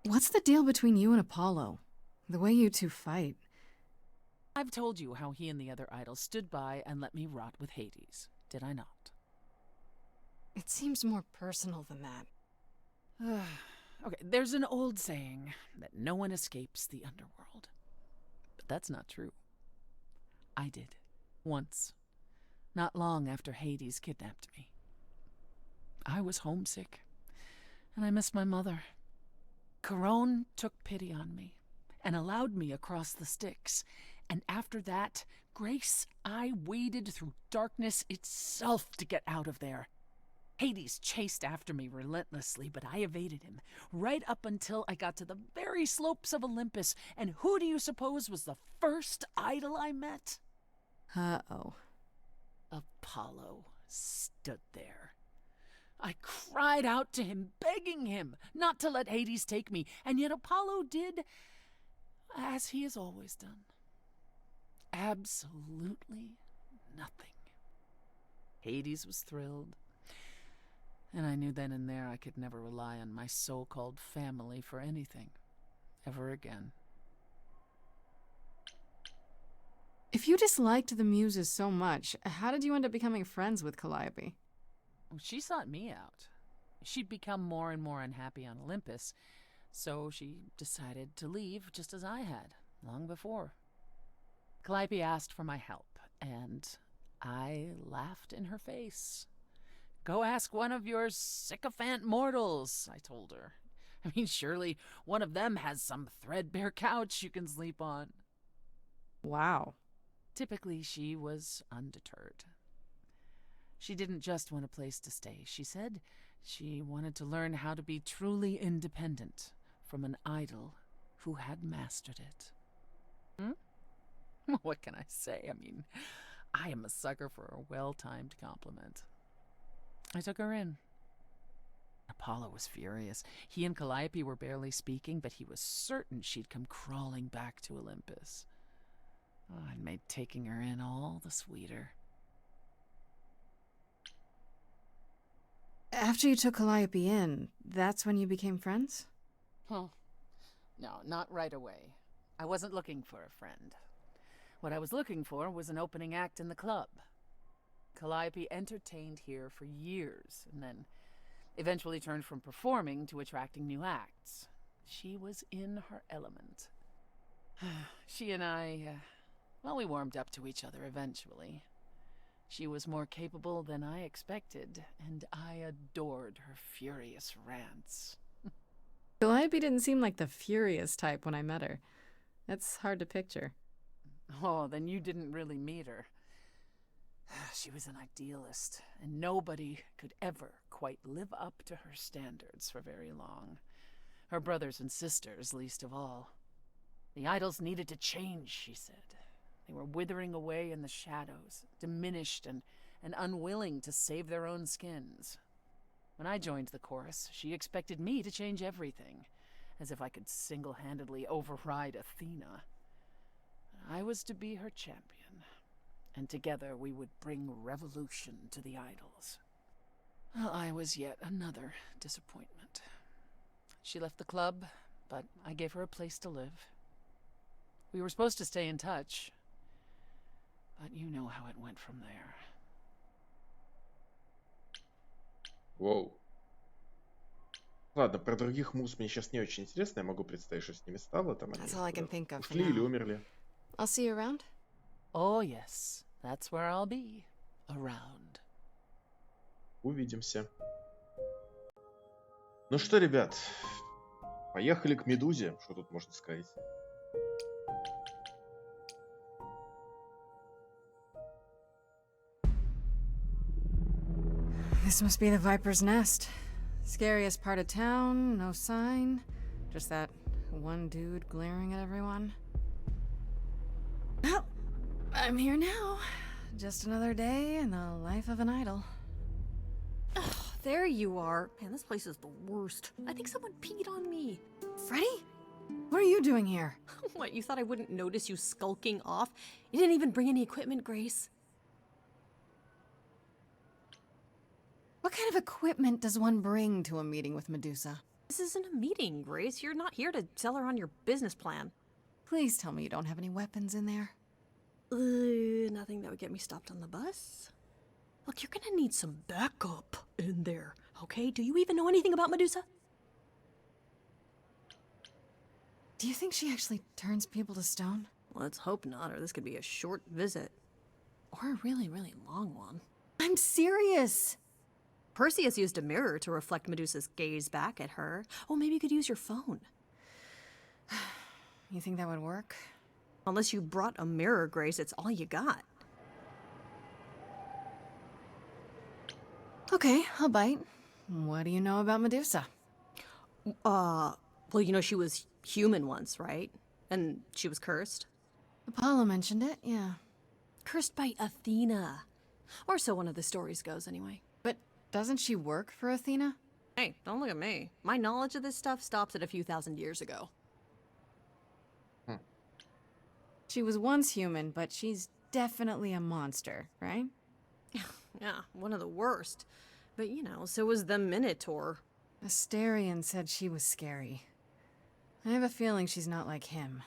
What's the deal between you and Apollo? The way you two fight. I've told you how he and the other idols stood by and let me rot with Hades, did I not? It seems more personal than that. Okay, there's an old saying that no one escapes the underworld. But that's not true. I did. Once. Not long after Hades kidnapped me. I was homesick, and I missed my mother. Charon took pity on me and allowed me across the Styx. And after that, Grace, I waded through darkness itself to get out of there. Hades chased after me relentlessly, but I evaded him, right up until I got to the very slopes of Olympus. And who do you suppose was the first idol I met? Uh-oh. Apollo stood there. I cried out to him, begging him not to let Hades take me, and yet Apollo did as he has always done. Absolutely nothing. Hades was thrilled, and I knew then and there I could never rely on my so-called family for anything, ever again. If you disliked the muses so much, how did you end up becoming friends with Calliope? She sought me out. She'd become more and more unhappy on Olympus, so she decided to leave just as I had, long before. Calliope asked for my help, and I laughed in her face. Go ask one of your sycophant mortals, I told her. I mean, surely one of them has some threadbare couch you can sleep on. Wow. Typically, she was undeterred. She didn't just want a place to stay. She said she wanted to learn how to be truly independent from an idol who had mastered it. What can I say? I mean, I am a sucker for a well-timed compliment. I took her in. Apollo was furious. He and Calliope were barely speaking, but he was certain she'd come crawling back to Olympus. Oh, it made taking her in all the sweeter. After you took Calliope in, that's when you became friends? Oh, no, not right away. I wasn't looking for a friend. What I was looking for was an opening act in the club. Calliope entertained here for years, and then eventually turned from performing to attracting new acts. She was in her element. She and I, well, we warmed up to each other eventually. She was more capable than I expected, and I adored her furious rants. Calliope didn't seem like the furious type when I met her. That's hard to picture. Oh, then you didn't really meet her. She was an idealist, and nobody could ever quite live up to her standards for very long. Her brothers and sisters, least of all. The idols needed to change, she said. They were withering away in the shadows, diminished and unwilling to save their own skins. When I joined the chorus, she expected me to change everything, as if I could single-handedly override Athena. I was to be her champion, and together we would bring revolution to the idols. Well, I was yet another disappointment. She left the club, but I gave her a place to live. We were supposed to stay in touch, but you know how it went from there. Воу. Ладно, про других муз мне сейчас не очень интересно. Я могу представить, что с ними стало. Там они That's all I can think of for ушли или now. умерли. I'll see you around. Oh, yes. That's where I'll be. Around. Увидимся. Ну что, ребят, поехали к Медузе. Что тут можно сказать? This must be the Viper's Nest. Scariest part of town, no sign. Just that one dude glaring at everyone. Well, I'm here now. Just another day in the life of an idol. Ugh, there you are. Man, this place is the worst. I think someone peed on me. Freddy? What are you doing here? What, you thought I wouldn't notice you skulking off? You didn't even bring any equipment, Grace. What kind of equipment does one bring to a meeting with Medusa? This isn't a meeting, Grace. You're not here to tell her on your business plan. Please tell me you don't have any weapons in there. Nothing that would get me stopped on the bus. Look, you're gonna need some backup in there, okay? Do you even know anything about Medusa? Do you think she actually turns people to stone? Let's hope not, or this could be a short visit. Or a really, really long one. I'm serious! Perseus used a mirror to reflect Medusa's gaze back at her. Oh, maybe you could use your phone. You think that would work? Unless you brought a mirror, Grace, it's all you got. Okay, I'll bite. What do you know about Medusa? Well, you know she was human once, right? And she was cursed? Apollo mentioned it, yeah. Cursed by Athena. Or so one of the stories goes, anyway. But doesn't she work for Athena? Hey, don't look at me. My knowledge of this stuff stops at a few thousand years ago. She was once human, but she's definitely a monster, right? Yeah, one of the worst. But, you know, so was the Minotaur. Asterion said she was scary. I have a feeling she's not like him.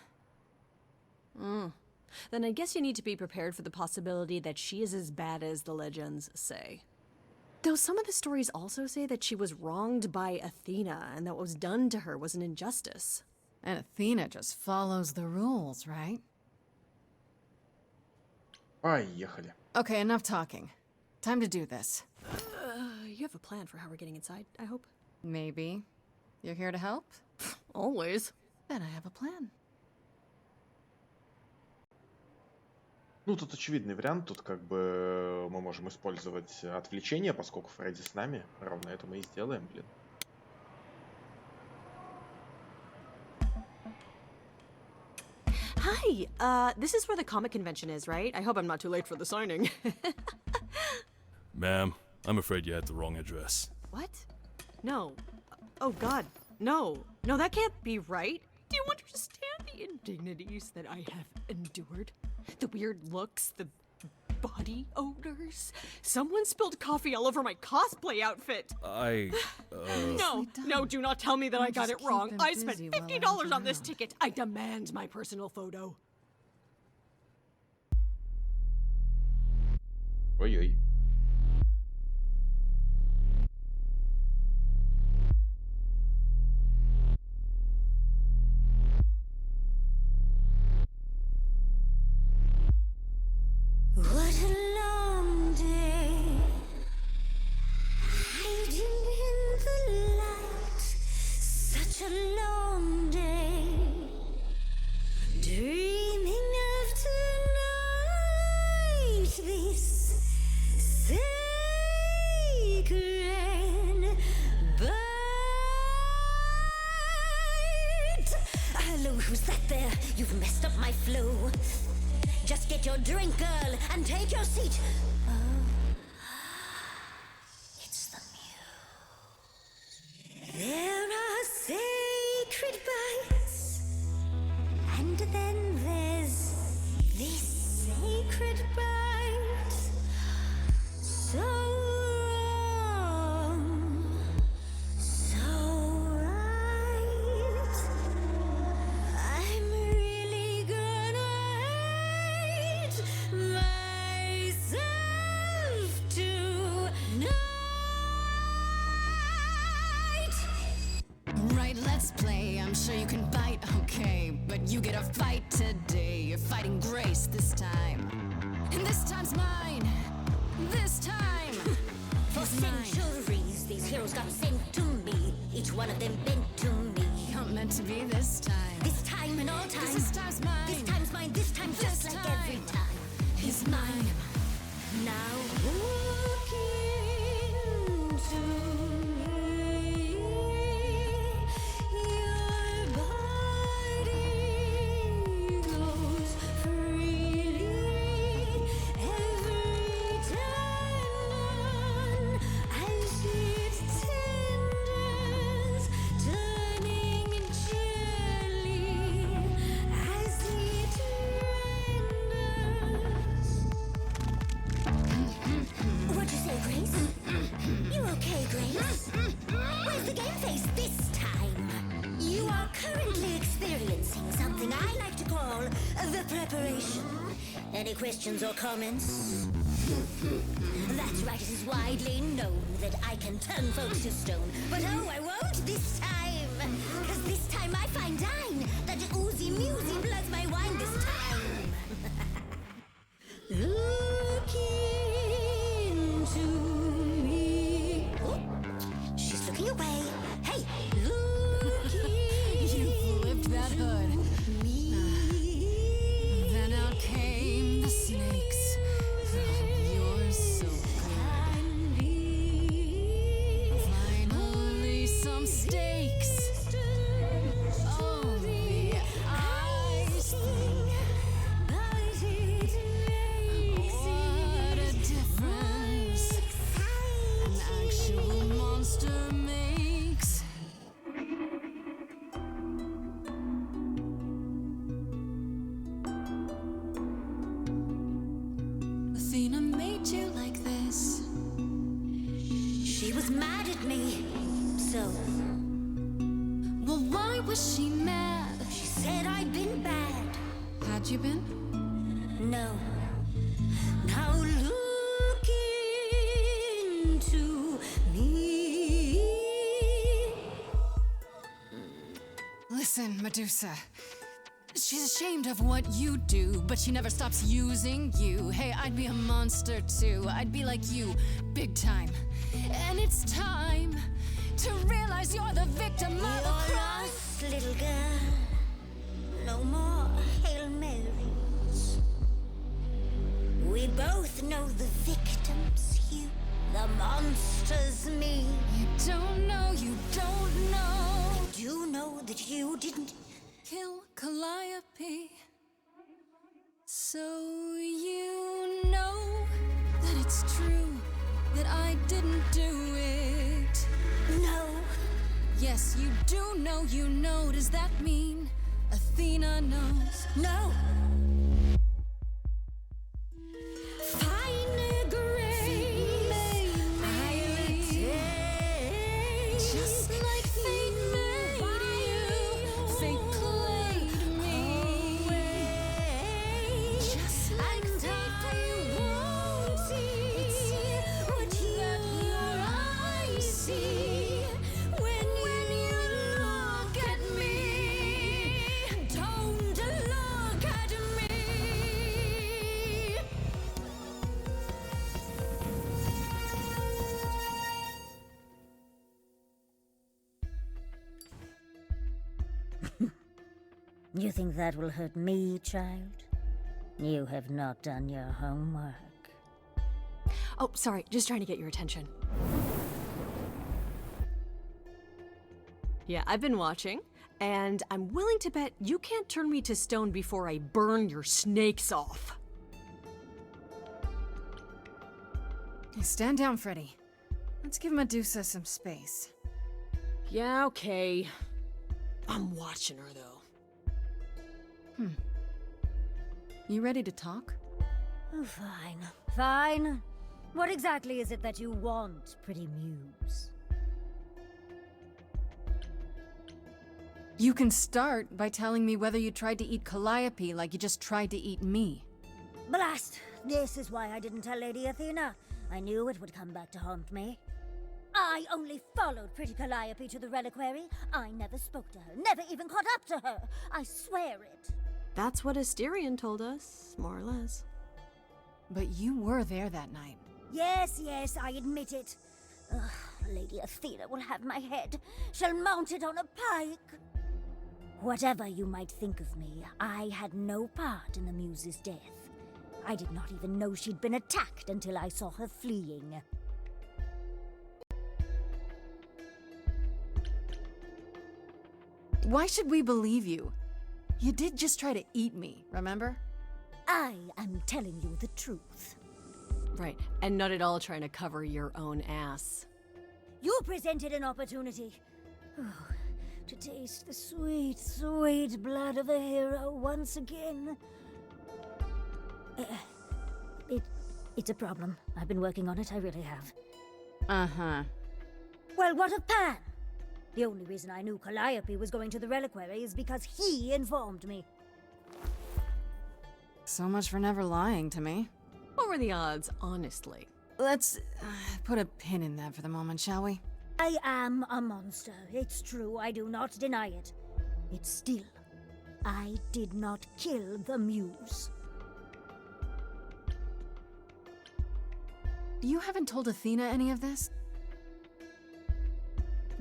Then I guess you need to be prepared for the possibility that she is as bad as the legends say. Though some of the stories also say that she was wronged by Athena and that what was done to her was an injustice. And Athena just follows the rules, right? Поехали. Okay, enough talking. Time to do this. You have a plan for how we're getting inside, I hope? Maybe. You're here to help? Always. Then I have a plan. Ну, тут очевидный вариант. Тут как бы мы можем использовать отвлечение, поскольку Фредди с нами. Ровно это мы и сделаем, блин. Hi, Hi, this is where the comic convention is, right? I hope I'm not too late for the signing. Ma'am, I'm afraid you had the wrong address. What? No. Oh god, no. No, that can't be right. Do you understand the indignities that I have endured? The weird looks, the body odors? Someone spilled coffee all over my cosplay outfit. No, do not tell me that I got it wrong. I spent $50 on this ticket. I demand my personal photo. Ой-ой. What a long day, hiding in the light. Such a long day, dreaming of tonight. This sacred bite. Hello, who's that there? You've messed up my flow. Just get your drink, girl, and take your seat. Oh, it's the Muse. There are sacred bites, and then there's this sacred bite. So wrong, so right. I'm really gonna myself tonight. Right, let's play. I'm sure you can bite, okay. But you get a fight today. You're fighting Grace this time. And this time's mine. This time. For centuries, these heroes got sent to me. Each one of them bent to me. Not meant to be this time. This time and all time. This time's mine. This time's mine. This time, just like every time. Is mine. Now look into me. Your body goes freely every time as it tenders, turning jelly as it renders. What'd you say, Grace? You okay, Grace? Where's the game face this time? You are currently experiencing something I like to call the preparation. Any questions or comments? That's right, it is widely known that I can turn folks to stone. But oh, I won't this time. Cause this time I find dine that oozy musy bloods my wine this time. Look into me. Oh, she's looking away. Hey, look You flipped that hood. me. Then out came the snakes. Oh, you're so And be good. Finally, some stakes. Oh, the ice thing. but it makes What a it difference an actual monster makes. Athena made you like this. She was mad at me. So Well, why was she mad? she said I'd been bad. Had you been? No. Now look into me. Listen, Medusa. She's ashamed of what you do, but she never stops using you. Hey, I'd be a monster too. I'd be like you, big time. And it's time to realize you're the victim of a You're crime. lost, little girl. No more Hail Marys. We both know the victims, you, the monsters, me. You don't know, you don't know. Do know that you didn't Kill Calliope. So you know that it's true that I didn't do it. No. Yes, you do know, you know. Does that mean Athena knows? No. Fine grace, I'll take. Just like fate made you, fate played me. Just like I won't see what your eyes see when you look at me. Don't look at me. You think that will hurt me, child? You have not done your homework. Oh, sorry, just trying to get your attention. Yeah, I've been watching, and I'm willing to bet you can't turn me to stone before I burn your snakes off. Hey, stand down, Freddy. Let's give Medusa some space. Yeah, okay. I'm watching her, though. You ready to talk? Oh, fine. Fine. What exactly is it that you want, pretty muse? You can start by telling me whether you tried to eat Calliope like you just tried to eat me. Blast! This is why I didn't tell Lady Athena. I knew it would come back to haunt me. I only followed pretty Calliope to the reliquary. I never spoke to her, never even caught up to her. I swear it. That's what Asterion told us, more or less. But you were there that night. Yes, yes, I admit it. Ugh, Lady Athena will have my head. She'll mount it on a pike. Whatever you might think of me, I had no part in the Muse's death. I did not even know she'd been attacked until I saw her fleeing. Why should we believe you? You did just try to eat me, remember? I am telling you the truth. Right, and not at all trying to cover your own ass. You presented an opportunity. To taste the sweet, sweet blood of a hero once again. It's a problem. I've been working on it, I really have. Uh-huh. Well, what of Pan? The only reason I knew Calliope was going to the reliquary is because he informed me. So much for never lying to me. What were the odds, honestly? Let's put a pin in that for the moment, shall we? I am a monster. It's true, I do not deny it. It's still, I did not kill the Muse. You haven't told Athena any of this?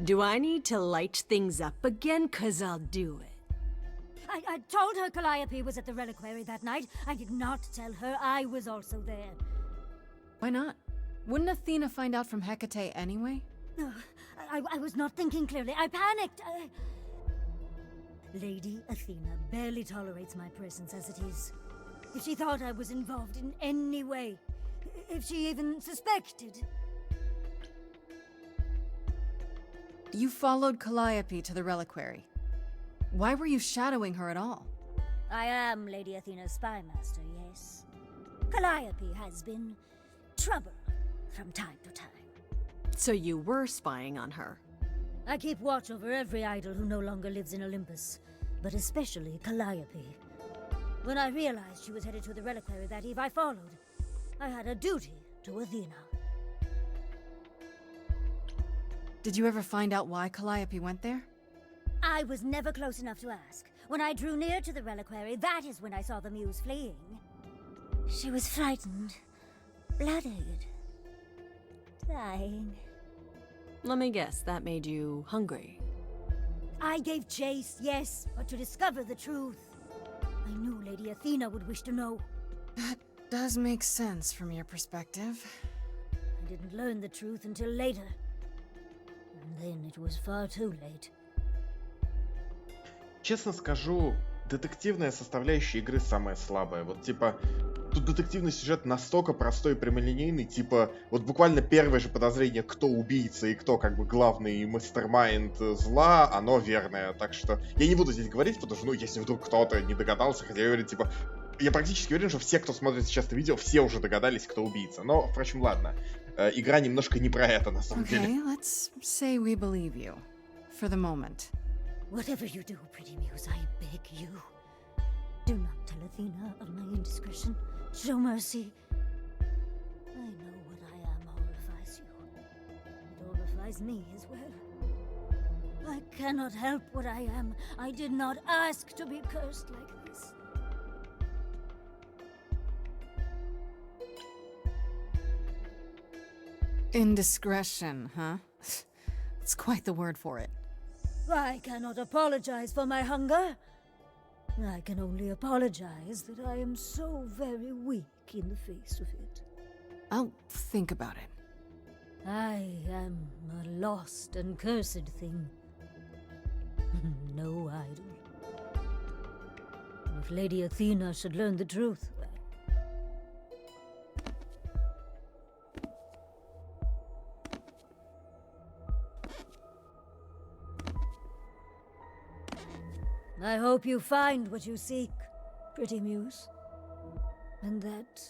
Do I need to light things up again? 'Cause I'll do it. I told her Calliope was at the reliquary that night. I did not tell her I was also there. Why not? Wouldn't Athena find out from Hecate anyway? No, I was not thinking clearly. I panicked. Lady Athena barely tolerates my presence as it is. If she thought I was involved in any way, if she even suspected... You followed Calliope to the reliquary. Why were you shadowing her at all? I am Lady Athena's spy master, yes. Calliope has been trouble from time to time. So you were spying on her? I keep watch over every idol who no longer lives in Olympus, but especially Calliope. When I realized she was headed to the reliquary that eve, I followed. I had a duty to Athena. Did you ever find out why Calliope went there? I was never close enough to ask. When I drew near to the reliquary, that is when I saw the Muse fleeing. She was frightened, bloodied, dying. Let me guess, that made you hungry. I gave chase, yes, but to discover the truth. I knew Lady Athena would wish to know. That does make sense from your perspective. I didn't learn the truth until later. And then it was far too late. Честно скажу, детективная составляющая игры самая слабая. Вот типа, тут детективный сюжет настолько простой и прямолинейный, типа, вот буквально первое же подозрение, кто убийца и кто как бы главный мастермайнд зла, оно верное. Так что я не буду здесь говорить, потому что, ну, если вдруг кто-то не догадался, хотя я говорю, типа, я практически уверен, что все, кто смотрит сейчас это видео, все уже догадались, кто убийца. Но, впрочем, ладно. Игра немножко не про это, на самом деле. Okay, let's say we believe you. For the moment. Whatever you do, pretty muse, I beg you. Do not tell Athena of my indiscretion. Show mercy. I know what I am horrifies you. It horrifies me as well. I cannot help what I am. I did not ask to be cursed like this. Indiscretion, huh? It's quite the word for it. I cannot apologize for my hunger. I can only apologize that I am so very weak in the face of it. I'll think about it. I am a lost and cursed thing. No idol. If Lady Athena should learn the truth, I hope you find what you seek, pretty muse. And that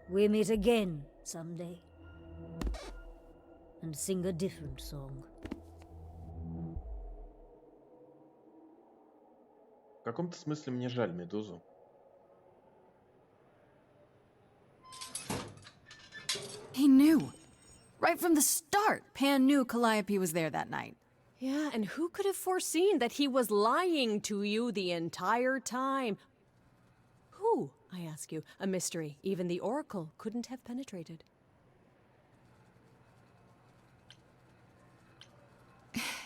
we meet again someday. And sing a different song. В каком-то смысле мне жаль Медузу. He knew. Right from the start, Pan knew Calliope was there that night. Yeah, and who could have foreseen that he was lying to you the entire time? Who, I ask you, a mystery even the Oracle couldn't have penetrated.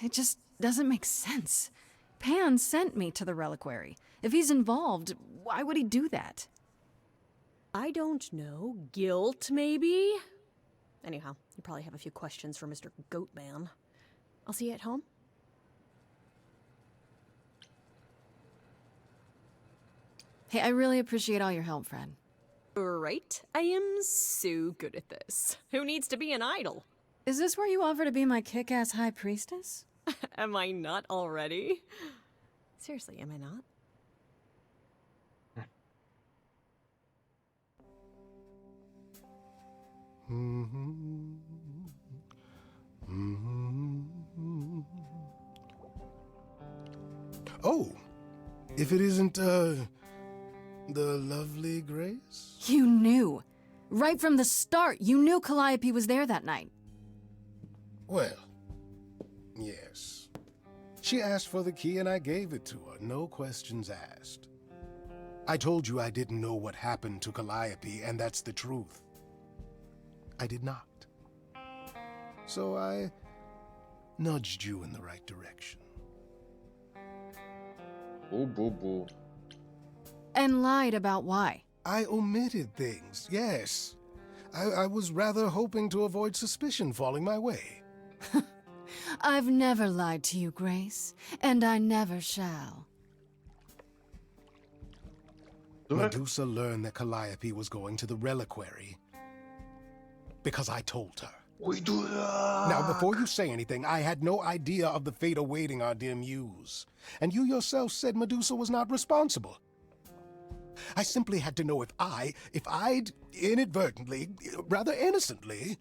It just doesn't make sense. Pan sent me to the reliquary. If he's involved, why would he do that? I don't know. Guilt, maybe? Anyhow, you probably have a few questions for Mr. Goatman. I'll see you at home. Hey, I really appreciate all your help, Fred. Right? I am so good at this. Who needs to be an idol? Is this where you offer to be my kick-ass high priestess? Am I not already? Seriously, am I not? Oh, if it isn't, the lovely Grace? You knew. Right from the start, you knew Calliope was there that night. Well, yes. She asked for the key and I gave it to her, no questions asked. I told you I didn't know what happened to Calliope, and that's the truth. I did not. So I nudged you in the right direction. Бу-бу-бу. And lied about why. I omitted things, yes. I was rather hoping to avoid suspicion falling my way. I've never lied to you, Grace, and I never shall. Medusa learned that Calliope was going to the reliquary because I told her. Now, before you say anything, I had no idea of the fate awaiting our dear muse. And you yourself said Medusa was not responsible. I simply had to know if I'd inadvertently, rather innocently...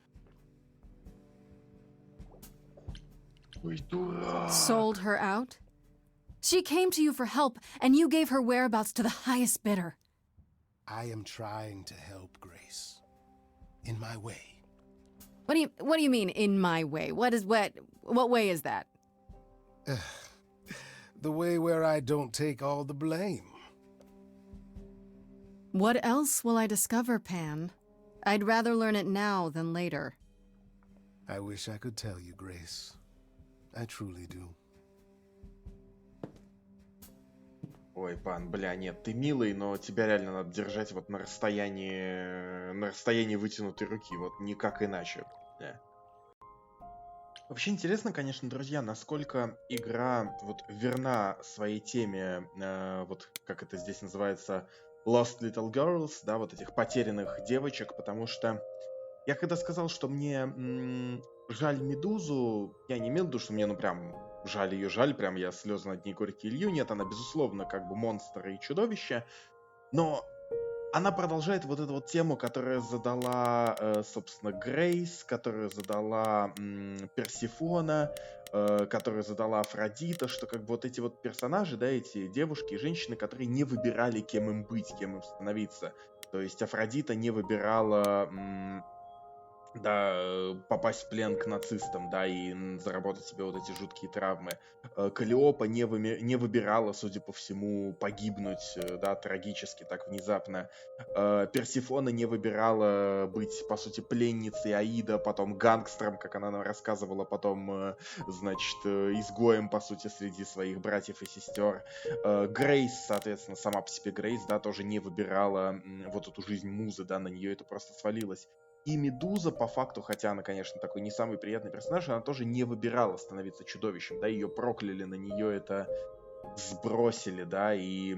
Sold her out? She came to you for help, and you gave her whereabouts to the highest bidder. I am trying to help, Grace. In my way. What do you mean, in my way? What way is that? The way where I don't take all the blame. What else will I discover, Pan? I'd rather learn it now than later. I wish I could tell you, Grace. I truly do. Ой, пан, бля, нет, ты милый, но тебя реально надо держать вот на расстоянии вытянутой руки, вот никак иначе. Да. Вообще интересно, конечно, друзья, насколько игра вот верна своей теме, вот как это здесь называется, Lost Little Girls, да, вот этих потерянных девочек, потому что я когда сказал, что мне жаль Медузу, я не имел в виду, что мне, ну, прям жаль ее, жаль, прям я слезы над ней горькие лью. Нет, она, безусловно, как бы монстр и чудовище, но она продолжает вот эту вот тему, которую задала, собственно, Грейс, которую задала Персифона, которую задала Афродита, что как бы вот эти вот персонажи, да, эти девушки и женщины, которые не выбирали, кем им быть, кем им становиться. То есть Афродита не выбирала да, попасть в плен к нацистам, да, и заработать себе вот эти жуткие травмы. Каллиопа не выбирала, судя по всему, погибнуть, да, трагически, так внезапно. Персифона не выбирала быть, по сути, пленницей Аида, потом гангстером, как она нам рассказывала, потом, значит, изгоем, по сути, среди своих братьев и сестер. Грейс, соответственно, сама по себе Грейс, да, тоже не выбирала вот эту жизнь музы, да, на нее это просто свалилось. И Медуза, по факту, хотя она, конечно, такой не самый приятный персонаж, она тоже не выбирала становиться чудовищем, да, ее прокляли, на нее это сбросили, да, и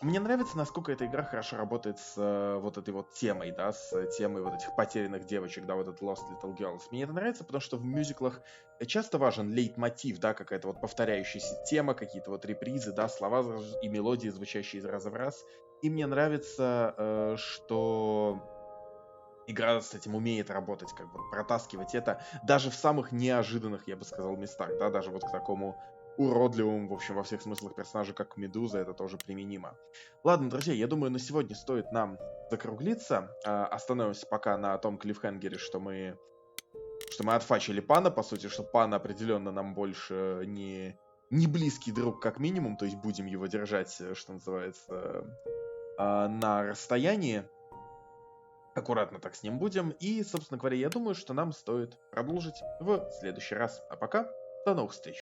мне нравится, насколько эта игра хорошо работает с вот этой вот темой, да, с темой вот этих потерянных девочек, да, вот этот Lost Little Girls. Мне это нравится, потому что в мюзиклах часто важен лейтмотив, да, какая-то вот повторяющаяся тема, какие-то вот репризы, да, слова и мелодии, звучащие из раза в раз. И мне нравится, что игра с этим умеет работать, как бы протаскивать это даже в самых неожиданных, я бы сказал, местах, да, даже вот к такому уродливому, в общем, во всех смыслах персонажу, как Медуза, это тоже применимо. Ладно, друзья, я думаю, на сегодня стоит нам закруглиться. Остановимся пока на том клиффхенгере, что мы отфачили Пана, по сути, что Пан определенно нам больше не близкий друг, как минимум, то есть будем его держать, что называется, на расстоянии. Аккуратно так с ним будем. И, собственно говоря, я думаю, что нам стоит продолжить в следующий раз. А пока, до новых встреч.